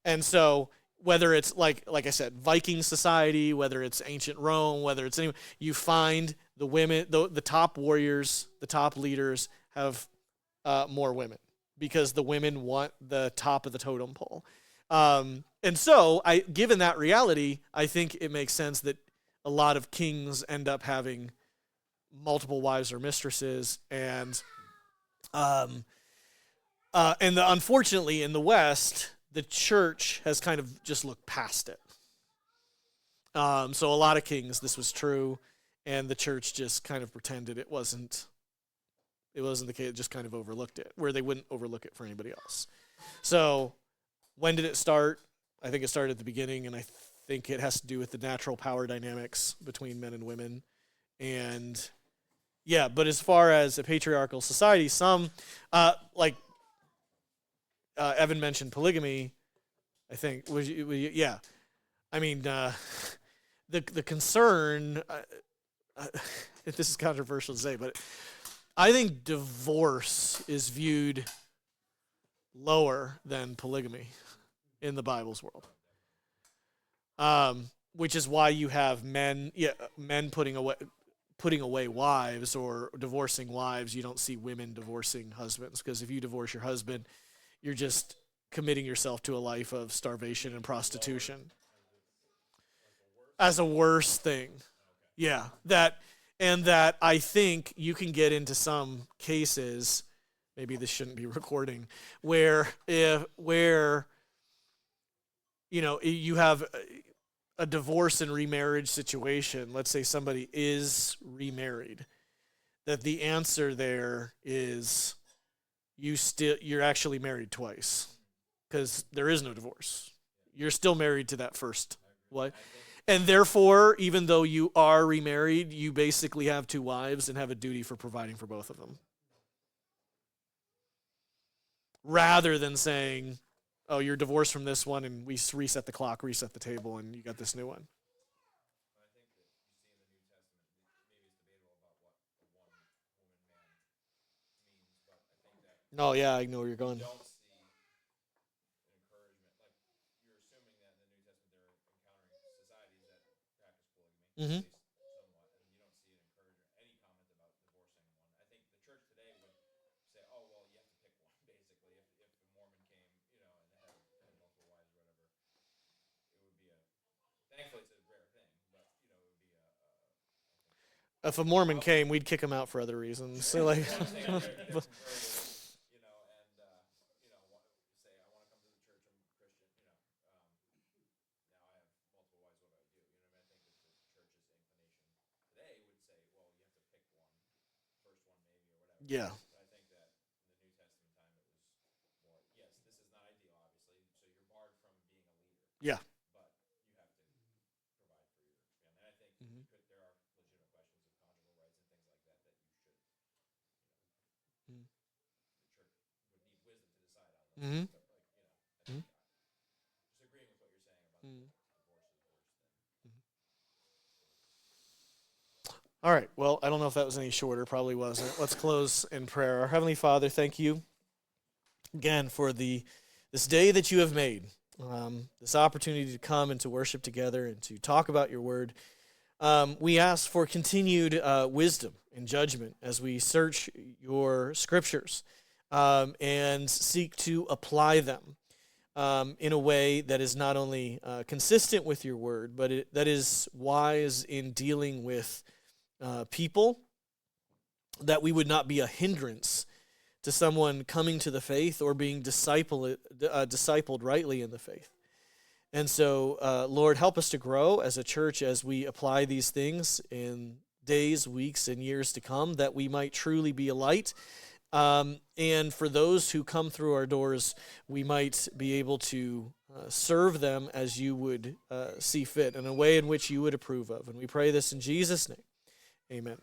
And so whether it's like I said, Viking society, whether it's ancient Rome, whether it's you find the women, the top warriors, the top leaders have more women because the women want the top of the totem pole. And so, given that reality, I think it makes sense that a lot of kings end up having multiple wives or mistresses, and unfortunately in the West, the church has kind of just looked past it. So a lot of kings, this was true, and the church just kind of pretended it wasn't the case. It just kind of overlooked it, where they wouldn't overlook it for anybody else. So when did it start? I think it started at the beginning, and I think it has to do with the natural power dynamics between men and women. And yeah, but as far as a patriarchal society, some Evan mentioned polygamy. I think yeah. I mean, the concern. This is controversial to say, but I think divorce is viewed lower than polygamy in the Bible's world. Which is why you have men putting away wives or divorcing wives. You don't see women divorcing husbands, because if you divorce your husband, you're just committing yourself to a life of starvation and prostitution as a worse thing. Yeah, that I think you can get into some cases, maybe this shouldn't be recording, where you have a divorce and remarriage situation. Let's say somebody is remarried, that the answer there is you're actually married twice because there is no divorce. You're still married to that first wife. And therefore, even though you are remarried, you basically have two wives and have a duty for providing for both of them. Rather than saying, oh, you're divorced from this one and we reset the clock, reset the table, and you got this new one. But I think that you see in the New Testament, maybe it's debatable about what the one woman man means, but I think that Oh, yeah, I know where you're you going. don't see an encouragement. Like, you're assuming that in the New Testament they're encountering societies that practice polygamy, Mm-hmm. at least somewhat, and you don't see an encouragement, any comment about divorcing one. I think the church today would say, oh, well, you have to pick one, basically. If a Mormon came, and had multiple wives or whatever, it would be a, thankfully it's a rare thing, but, it would be a If a Mormon came, we'd kick him out for other reasons. So like, they're converted, and say, I want to come to the church, I'm Christian, now I have multiple wives, what do I do? I think that the church's inclination today would say, well, you have to pick one, first one maybe, or whatever. yeah, But I think that in the New Testament time, it was more, yes, this is not ideal, obviously, so you're barred from being a leader. yeah. But you have to provide for your family. And I think Mm-hmm. there are legitimate questions of conjugal rights and things like that that you should, Mm-hmm. the church would need wisdom to decide on those. Mm-hmm. But I think just agreeing with what you're saying about Mm-hmm. divorce is worse than. All right. Well, I don't know if that was any shorter. Probably wasn't. Let's close in prayer. Our Heavenly Father, thank you again for this day that you have made, this opportunity to come and to worship together and to talk about your word. We ask for continued wisdom and judgment as we search your scriptures and seek to apply them in a way that is not only consistent with your word, but that is wise in dealing with people, that we would not be a hindrance to someone coming to the faith or being discipled rightly in the faith. And so, Lord, help us to grow as a church as we apply these things in days, weeks, and years to come, that we might truly be a light. And for those who come through our doors, we might be able to serve them as you would see fit, in a way in which you would approve of. And we pray this in Jesus' name. Amen.